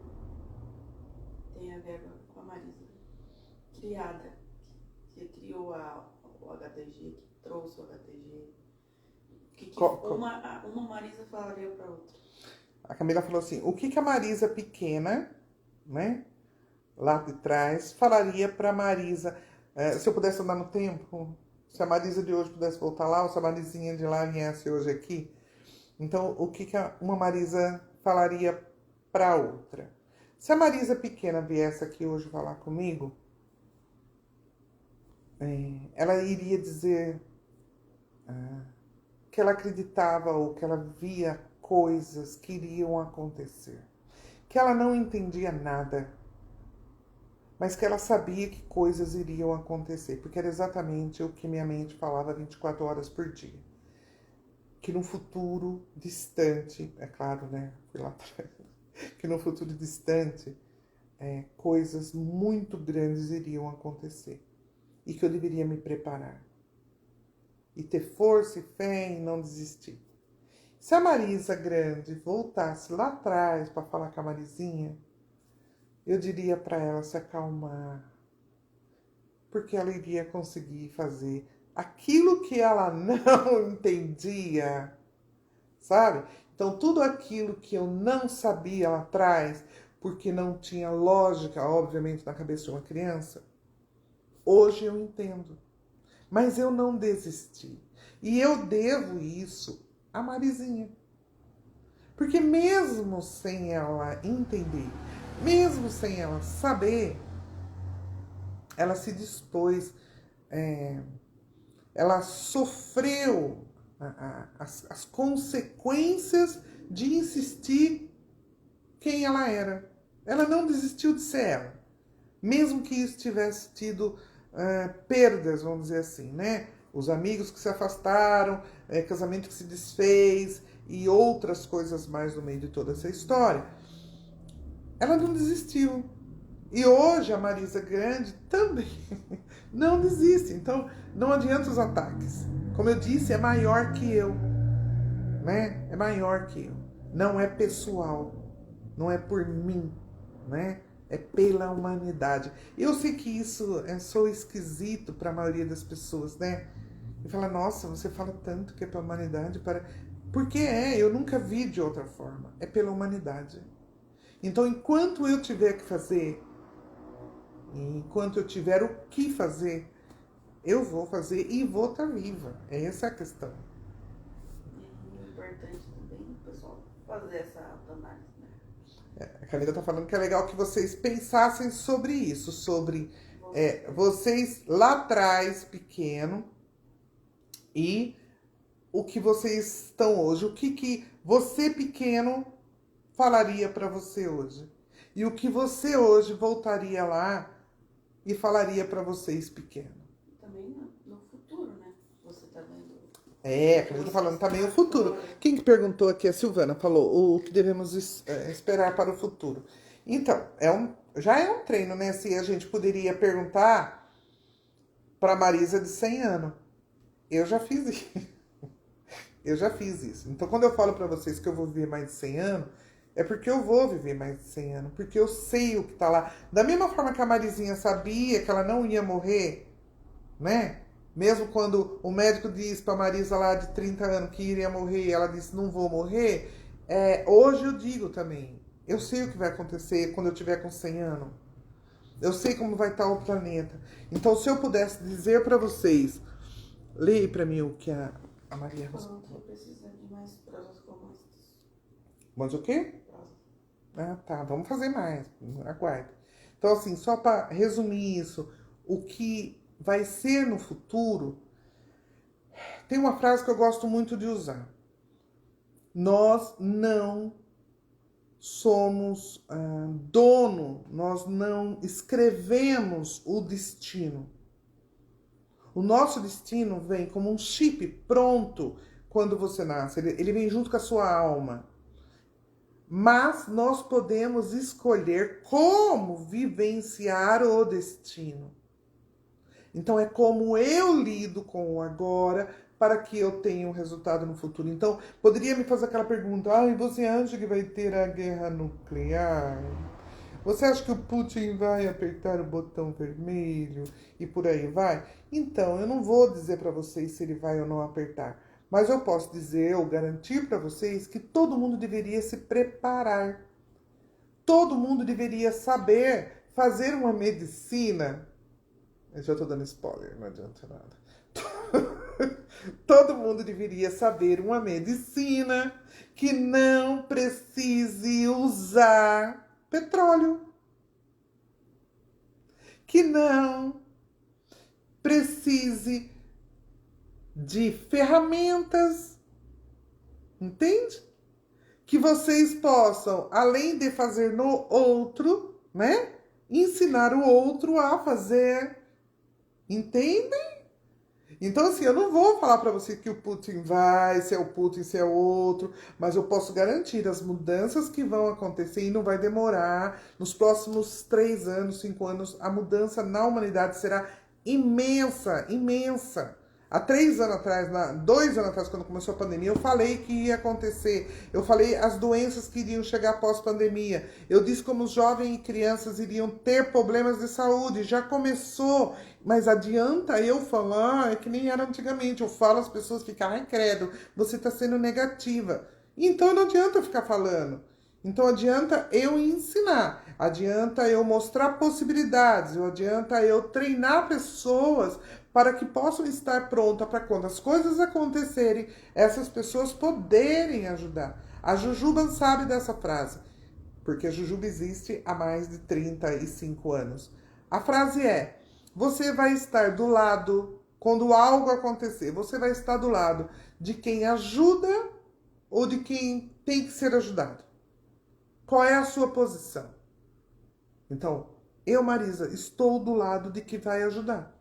tem a ver com a Marisa criada, que criou o HTG, que trouxe o HTG. Uma Marisa falaria pra outra. A Camila falou assim, o que a Marisa pequena, né, lá de trás, falaria pra Marisa Se eu pudesse andar no tempo, se a Marisa de hoje pudesse voltar lá, ou se a Marizinha de lá viesse hoje aqui, então o que uma Marisa falaria para outra? Se a Marisa pequena viesse aqui hoje falar comigo, ela iria dizer que ela acreditava ou que ela via coisas que iriam acontecer, que ela não entendia nada, mas que ela sabia que coisas iriam acontecer, porque era exatamente o que minha mente falava 24 horas por dia. Que no futuro distante, é claro, né? Fui lá atrás, que no futuro distante, coisas muito grandes iriam acontecer e que eu deveria me preparar e ter força e fé em não desistir. Se a Marisa grande voltasse lá atrás para falar com a Marizinha, eu diria para ela se acalmar, porque ela iria conseguir fazer aquilo que ela não entendia, sabe? Então, tudo aquilo que eu não sabia lá atrás, porque não tinha lógica, obviamente, na cabeça de uma criança, hoje eu entendo. Mas eu não desisti. E eu devo isso à Marizinha. Porque mesmo sem ela entender, mesmo sem ela saber, ela se dispôs, ela sofreu as consequências de insistir quem ela era. Ela não desistiu de ser ela. Mesmo que isso tivesse tido perdas, vamos dizer assim, né? Os amigos que se afastaram, casamento que se desfez e outras coisas mais no meio de toda essa história. Ela não desistiu. E hoje a Marisa grande também não desiste. Então não adianta os ataques. Como eu disse, é maior que eu, né? É maior que eu. Não é pessoal, não é por mim, né? É pela humanidade. Eu sei que isso sou esquisito para a maioria das pessoas, né? E fala, nossa, você fala tanto que é pela humanidade. Porque eu nunca vi de outra forma. É pela humanidade. Então, enquanto eu tiver que fazer, enquanto eu tiver o que fazer, eu vou fazer e vou estar viva. Essa é a questão. E é importante também o pessoal fazer essa autoanálise, né? A Camila está falando que é legal que vocês pensassem sobre isso, sobre vocês lá atrás, pequeno, e o que vocês estão hoje. O que você, pequeno, falaria para você hoje. E o que você hoje voltaria lá e falaria para vocês, pequeno. Também no futuro, né? Você tá vendo... A Camila tá falando também o futuro. Quem que perguntou aqui? A Silvana falou o que devemos esperar para o futuro. Então, já é um treino, né? Se a gente poderia perguntar para Marisa de 100 anos. Eu já fiz isso. Eu já fiz isso. Então, quando eu falo para vocês que eu vou viver mais de 100 anos, é porque eu vou viver mais de 100 anos. Porque eu sei o que tá lá. Da mesma forma que a Marizinha sabia que ela não ia morrer, né? Mesmo quando o médico disse pra Marisa lá de 30 anos que iria morrer e ela disse, não vou morrer. Hoje eu digo também, eu sei o que vai acontecer quando eu tiver com 100 anos. Eu sei como vai estar o planeta. Então, se eu pudesse dizer pra vocês, leia pra mim o que a Maria... Falando que precisa de mais prosas como essas. Mas o quê? Prosas. Tá, vamos fazer mais, aguarde. Então, assim, só pra resumir isso, o que vai ser no futuro, tem uma frase que eu gosto muito de usar. Nós não somos dono, nós não escrevemos o destino. O nosso destino vem como um chip pronto quando você nasce. Ele vem junto com a sua alma. Mas nós podemos escolher como vivenciar o destino. Então é como eu lido com o agora para que eu tenha um resultado no futuro. Então, poderia me fazer aquela pergunta, você acha que vai ter a guerra nuclear? Você acha que o Putin vai apertar o botão vermelho e por aí vai? Então, eu não vou dizer para vocês se ele vai ou não apertar. Mas eu posso dizer ou garantir para vocês que todo mundo deveria se preparar. Todo mundo deveria saber fazer uma medicina Eu já tô dando spoiler, não adianta nada. Todo mundo deveria saber uma medicina que não precise usar petróleo. Que não precise de ferramentas, entende? Que vocês possam, além de fazer no outro, né? Ensinar o outro a fazer. Entendem? Então, assim, eu não vou falar para você que o Putin vai, se é o Putin, se é o outro, mas eu posso garantir as mudanças que vão acontecer e não vai demorar. Nos próximos 3 anos, 5 anos, a mudança na humanidade será imensa, imensa. Há 3 anos atrás, 2 anos atrás, quando começou a pandemia, eu falei que ia acontecer. Eu falei as doenças que iriam chegar pós-pandemia. Eu disse como os jovens e crianças iriam ter problemas de saúde. Já começou, mas adianta eu falar, é que nem era antigamente. Eu falo, as pessoas ficam, ai credo, você está sendo negativa. Então não adianta eu ficar falando. Então adianta eu ensinar, adianta eu mostrar possibilidades, adianta eu treinar pessoas para que possam estar prontas para quando as coisas acontecerem, essas pessoas poderem ajudar. A Jujuba sabe dessa frase, porque a Jujuba existe há mais de 35 anos. A frase é: você vai estar do lado, quando algo acontecer, você vai estar do lado de quem ajuda ou de quem tem que ser ajudado. Qual é a sua posição? Então, eu, Marisa, estou do lado de que vai ajudar.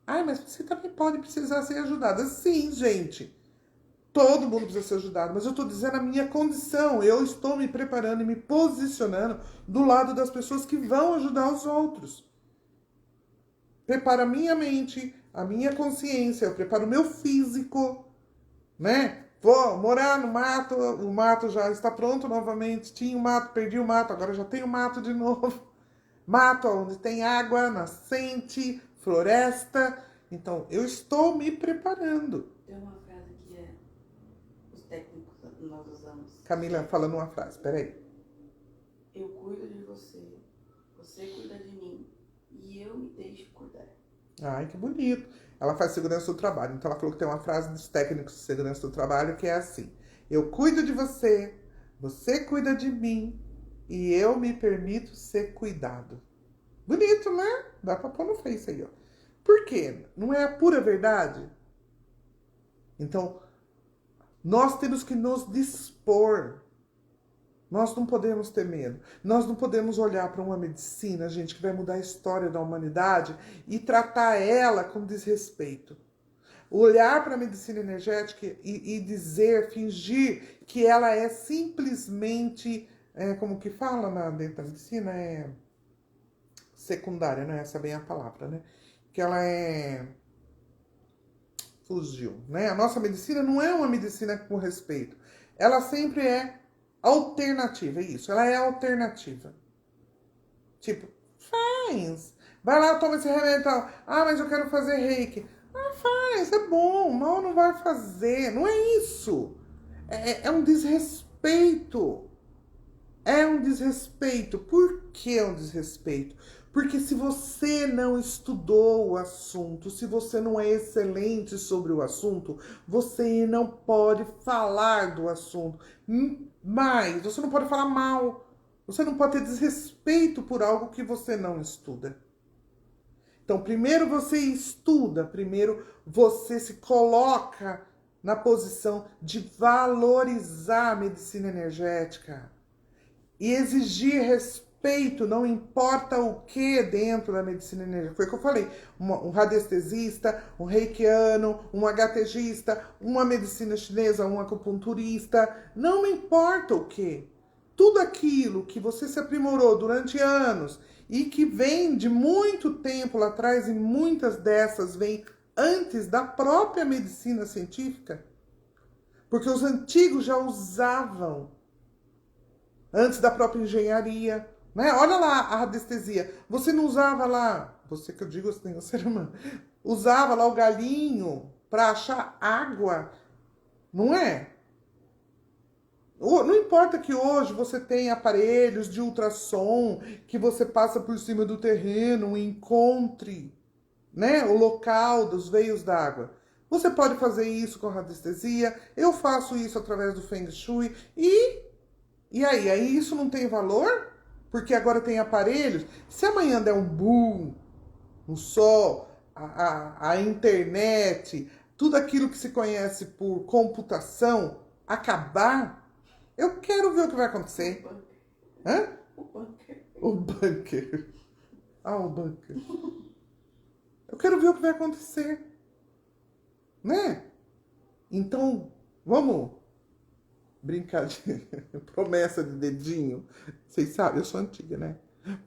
Ai, mas você também pode precisar ser ajudada. Sim, gente. Todo mundo precisa ser ajudado. Mas eu estou dizendo a minha condição. Eu estou me preparando e me posicionando do lado das pessoas que vão ajudar os outros. Preparo a minha mente, a minha consciência. Eu preparo o meu físico, né? Vou morar no mato, o mato já está pronto novamente. Tinha o mato, perdi o mato, agora já tenho mato de novo. Mato onde tem água, nascente, floresta. Então, eu estou me preparando. Tem uma frase que é, os técnicos nós usamos. Camila falando uma frase, peraí. Eu cuido de você, você cuida de mim e eu me deixo cuidar. Ai, que bonito. Ela faz segurança do trabalho. Então ela falou que tem uma frase dos técnicos de segurança do trabalho que é assim: eu cuido de você, você cuida de mim e eu me permito ser cuidado. Bonito, né? Dá pra pôr no Face aí, ó. Por quê? Não é a pura verdade? Então, nós temos que nos dispor. Nós não podemos ter medo. Nós não podemos olhar para uma medicina, gente, que vai mudar a história da humanidade e tratar ela com desrespeito. Olhar para a medicina energética e dizer, fingir que ela é simplesmente, como que fala dentro da medicina? É secundária, não é essa bem a palavra, né? Que ela é... Fugiu, né? A nossa medicina não é uma medicina com respeito. Ela sempre é alternativa, é isso. Ela é alternativa. Tipo, faz. Vai lá, toma esse remédio. Ah, mas eu quero fazer reiki. Ah, faz, é bom. Mal não vai fazer. Não é isso. É um desrespeito. É um desrespeito. Por que é um desrespeito? Porque se você não estudou o assunto, se você não é excelente sobre o assunto, você não pode falar do assunto. Mas você não pode falar mal. Você não pode ter desrespeito por algo que você não estuda. Então, primeiro você estuda, primeiro você se coloca na posição de valorizar a medicina energética e exigir respeito, não importa o que dentro da medicina energética. Foi o que eu falei, um radiestesista, um reikiano, um HTGista, uma medicina chinesa, um acupunturista, não importa o que. Tudo aquilo que você se aprimorou durante anos e que vem de muito tempo lá atrás, e muitas dessas vêm antes da própria medicina científica, porque os antigos já usavam antes da própria engenharia, né? Olha lá a radiestesia. Você não usava lá, você que eu digo assim, o ser humano, usava lá o galinho para achar água, não é? Não importa que hoje você tenha aparelhos de ultrassom, que você passa por cima do terreno, encontre né, o local dos veios d'água. Você pode fazer isso com radiestesia, eu faço isso através do Feng Shui, e aí? Aí isso não tem valor? Porque agora tem aparelhos. Se amanhã der um boom, o sol, a internet, tudo aquilo que se conhece por computação acabar, eu quero ver o que vai acontecer. Hã? O bunker. O bunker. Ah, o bunker. Eu quero ver o que vai acontecer. Né? Então, vamos brincar de promessa de dedinho. Vocês sabem, eu sou antiga, né?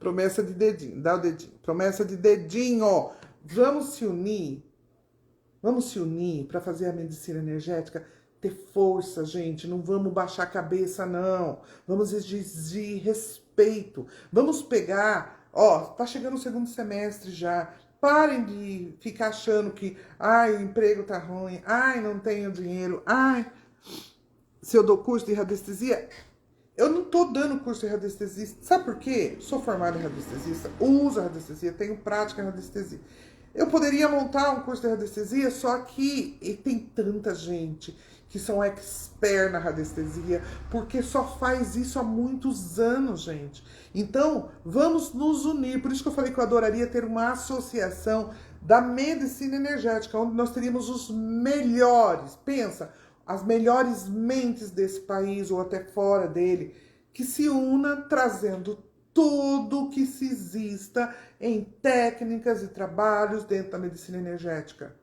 Promessa de dedinho, dá o dedinho. Promessa de dedinho. Vamos se unir. Vamos se unir para fazer a medicina energética ter força, gente. Não vamos baixar a cabeça, não. Vamos exigir respeito. Vamos pegar, ó, tá chegando o segundo semestre já. Parem de ficar achando que, ai, o emprego tá ruim, ai, não tenho dinheiro, ai, se eu dou curso de radiestesia. Eu não tô dando curso de radiestesista. Sabe por quê? Sou formada em radiestesista, uso radiestesia, tenho prática em radiestesia. Eu poderia montar um curso de radiestesia, só que tem tanta gente que são expert na radiestesia, porque só faz isso há muitos anos, gente. Então, vamos nos unir. Por isso que eu falei que eu adoraria ter uma associação da medicina energética, onde nós teríamos os melhores, pensa, as melhores mentes desse país ou até fora dele, que se una trazendo tudo que se exista em técnicas e trabalhos dentro da medicina energética.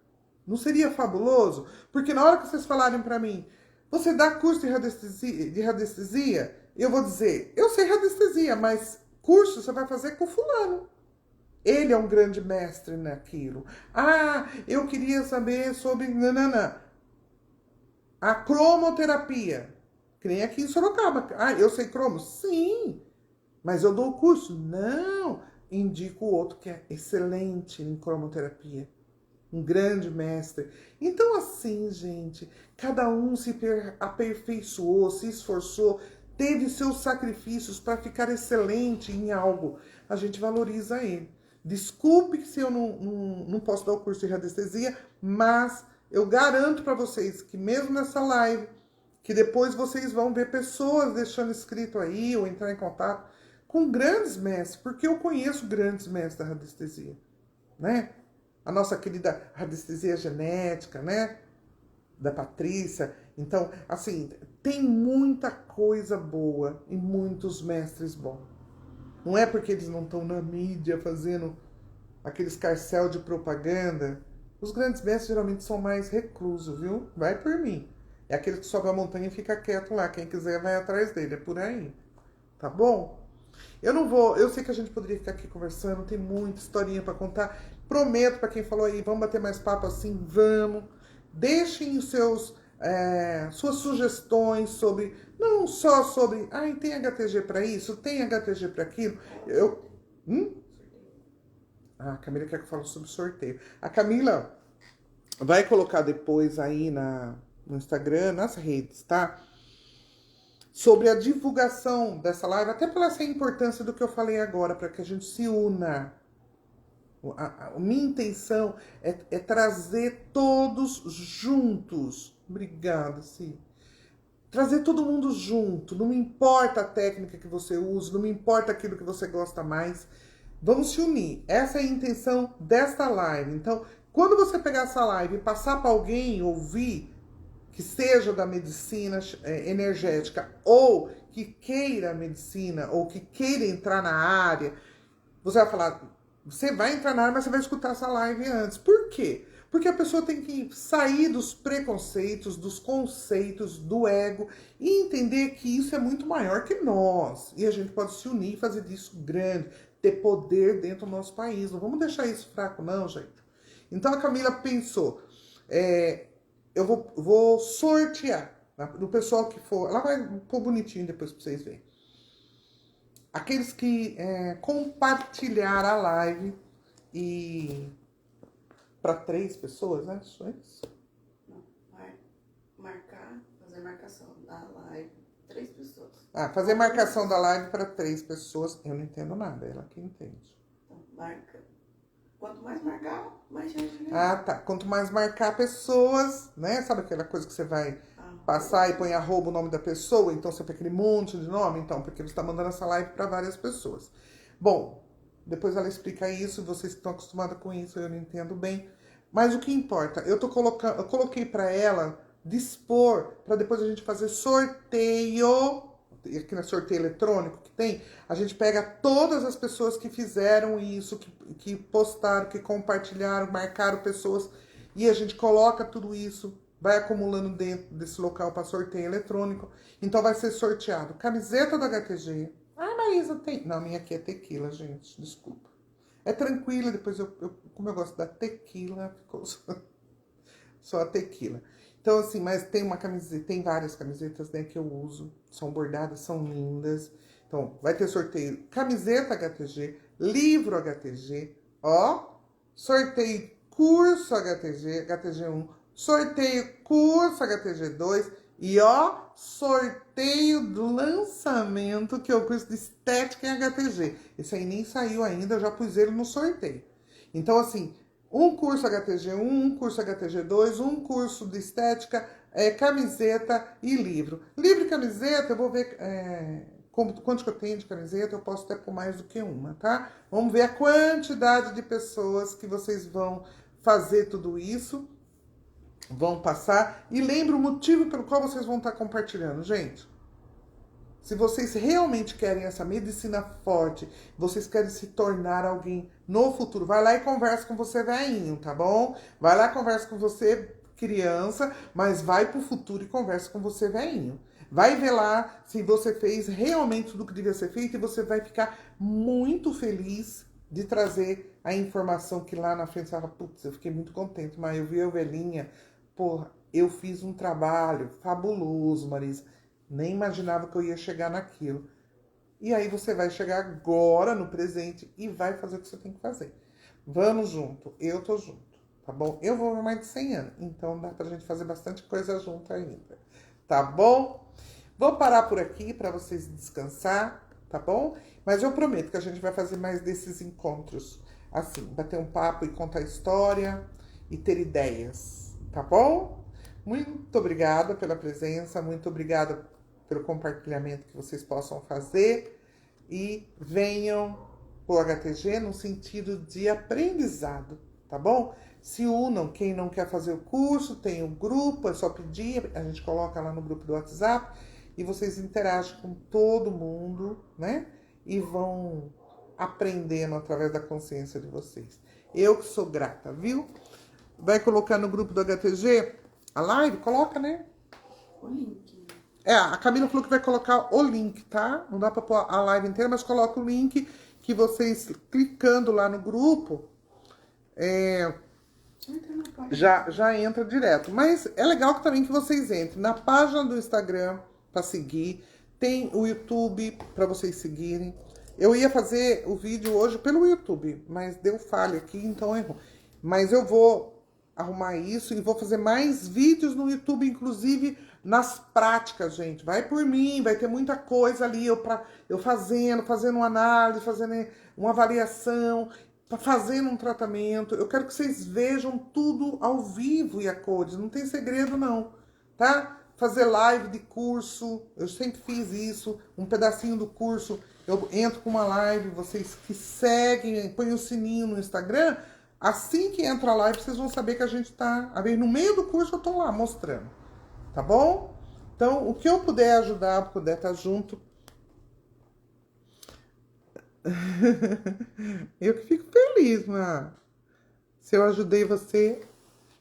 Não seria fabuloso? Porque na hora que vocês falarem para mim, você dá curso de radiestesia, eu vou dizer, eu sei radiestesia, mas curso você vai fazer com fulano. Ele é um grande mestre naquilo. Ah, eu queria saber sobre a cromoterapia. Que nem aqui em Sorocaba. Ah, eu sei cromo? Sim. Mas eu dou o curso? Não. Indico o outro que é excelente em cromoterapia. Um grande mestre. Então, assim, gente, cada um se aperfeiçoou, se esforçou, teve seus sacrifícios para ficar excelente em algo. A gente valoriza ele. Desculpe se eu não posso dar o curso de radiestesia, mas eu garanto para vocês que mesmo nessa live, que depois vocês vão ver pessoas deixando escrito aí ou entrar em contato com grandes mestres, porque eu conheço grandes mestres da radiestesia, né? A nossa querida radiestesia genética, né? Da Patrícia. Então, assim, tem muita coisa boa e muitos mestres bons. Não é porque eles não estão na mídia fazendo aqueles carcel de propaganda. Os grandes mestres geralmente são mais reclusos, viu? Vai por mim. É aquele que sobe a montanha e fica quieto lá. Quem quiser vai atrás dele. É por aí. Tá bom? Eu não vou... Eu sei que a gente poderia ficar aqui conversando. Tem muita historinha para contar. Prometo para quem falou aí, vamos bater mais papo assim? Vamos. Deixem os seus... suas sugestões sobre... Não só sobre... Ai, tem HTG para isso? Tem HTG para aquilo? A Camila quer que eu fale sobre sorteio. A Camila vai colocar depois aí no Instagram, nas redes, tá? Sobre a divulgação dessa live, até pela essa importância do que eu falei agora, para que a gente se una. A minha intenção é trazer todos juntos. Obrigada, Sim. Trazer todo mundo junto. Não me importa a técnica que você usa, não me importa aquilo que você gosta mais. Vamos se unir. Essa é a intenção desta live. Então, quando você pegar essa live e passar para alguém ouvir, que seja da medicina energética ou que queira medicina ou que queira entrar na área, você vai falar, você vai entrar na área, mas você vai escutar essa live antes. Por quê? Porque a pessoa tem que sair dos preconceitos, dos conceitos, do ego e entender que isso é muito maior que nós. E a gente pode se unir e fazer disso grande, ter poder dentro do nosso país. Não vamos deixar isso fraco, não, gente. Então a Camila pensou, eu vou sortear, do pessoal que for, ela vai pôr bonitinho depois pra vocês verem. Aqueles que compartilhar a live e para 3 pessoas, né? Só isso? Não, fazer marcação da live, 3 pessoas. Fazer marcação da live para 3 pessoas, eu não entendo nada, ela que entende. Então, marca Quanto mais marcar, mais chance de Ah, ganhar. tá. Quanto mais marcar pessoas, né? Sabe aquela coisa que você vai passar e põe arroba o nome da pessoa? Então você tem aquele monte de nome? Então, porque você está mandando essa live para várias pessoas. Bom, depois ela explica isso, vocês que estão acostumados com isso, eu não entendo bem. Mas o que importa, eu coloquei para ela dispor, para depois a gente fazer sorteio, aqui na sorteio eletrônico que tem, a gente pega todas as pessoas que fizeram isso, que postaram, que compartilharam, marcaram pessoas, e a gente coloca tudo isso, vai acumulando dentro desse local para sorteio eletrônico. Então vai ser sorteado camiseta do HTG. Ah, Maísa, tem... Não, a minha aqui é tequila, gente, desculpa. É tranquila, depois como eu gosto da tequila, ficou só a tequila. Então, assim, mas tem uma camiseta, tem várias camisetas, né, que eu uso. São bordadas, são lindas. Então, vai ter sorteio camiseta HTG, livro HTG, ó. Sorteio curso HTG, HTG1. Sorteio curso HTG2. E, ó, sorteio do lançamento, que é o curso de estética em HTG. Esse aí nem saiu ainda, eu já pus ele no sorteio. Então, assim, um curso HTG1, um curso HTG2, um curso de estética, camiseta e livro. Livro e camiseta, eu vou ver quanto que eu tenho de camiseta, eu posso até pôr mais do que uma, tá? Vamos ver a quantidade de pessoas que vocês vão fazer tudo isso, vão passar. E lembra o motivo pelo qual vocês vão estar compartilhando, gente. Se vocês realmente querem essa medicina forte, vocês querem se tornar alguém no futuro, vai lá e conversa com você velhinho, tá bom? Vai lá e conversa com você criança, mas vai pro futuro e conversa com você velhinho. Vai ver lá se você fez realmente tudo que devia ser feito e você vai ficar muito feliz de trazer a informação que lá na frente você fala, putz, eu fiquei muito contente, mas eu vi a velhinha, porra, eu fiz um trabalho fabuloso, Marisa. Nem imaginava que eu ia chegar naquilo. E aí você vai chegar agora no presente e vai fazer o que você tem que fazer. Vamos junto, eu tô junto, tá bom? Eu vou ver mais de 100 anos, então dá pra gente fazer bastante coisa junto ainda, tá bom? Vou parar por aqui para vocês descansar, tá bom? Mas eu prometo que a gente vai fazer mais desses encontros, assim, bater um papo e contar história e ter ideias, tá bom? Muito obrigada pela presença, muito obrigada pelo compartilhamento que vocês possam fazer e venham pro HTG no sentido de aprendizado, tá bom? Se unam, quem não quer fazer o curso, tem o grupo, é só pedir, a gente coloca lá no grupo do WhatsApp e vocês interagem com todo mundo, né? E vão aprendendo através da consciência de vocês. Eu que sou grata, viu? Vai colocar no grupo do HTG a live? Coloca, né? O link. A Camila falou que vai colocar o link, tá? Não dá pra pôr a live inteira, mas coloca o link que vocês, clicando lá no grupo, já entra direto. Mas é legal também que vocês entrem na página do Instagram pra seguir. Tem o YouTube pra vocês seguirem. Eu ia fazer o vídeo hoje pelo YouTube, mas deu falha aqui, então errou. Mas eu vou arrumar isso e vou fazer mais vídeos no YouTube, inclusive nas práticas, gente. Vai por mim, vai ter muita coisa ali eu fazendo uma análise, fazendo uma avaliação, fazendo um tratamento. Eu quero que vocês vejam tudo ao vivo e a cores, não tem segredo não, tá? Fazer live de curso, eu sempre fiz isso, um pedacinho do curso, eu entro com uma live, vocês que seguem, põem o sininho no Instagram, assim que entra a live, vocês vão saber que a gente tá, no meio do curso eu tô lá mostrando, tá bom? Então, o que eu puder ajudar, puder estar junto, eu que fico feliz, né? Se eu ajudei você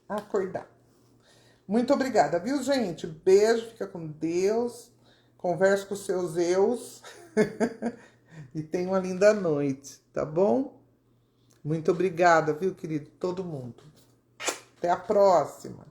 a acordar. Muito obrigada, viu, gente? Beijo, fica com Deus. Converse com os seus eus. E tenha uma linda noite, tá bom? Muito obrigada, viu, querido? Todo mundo. Até a próxima.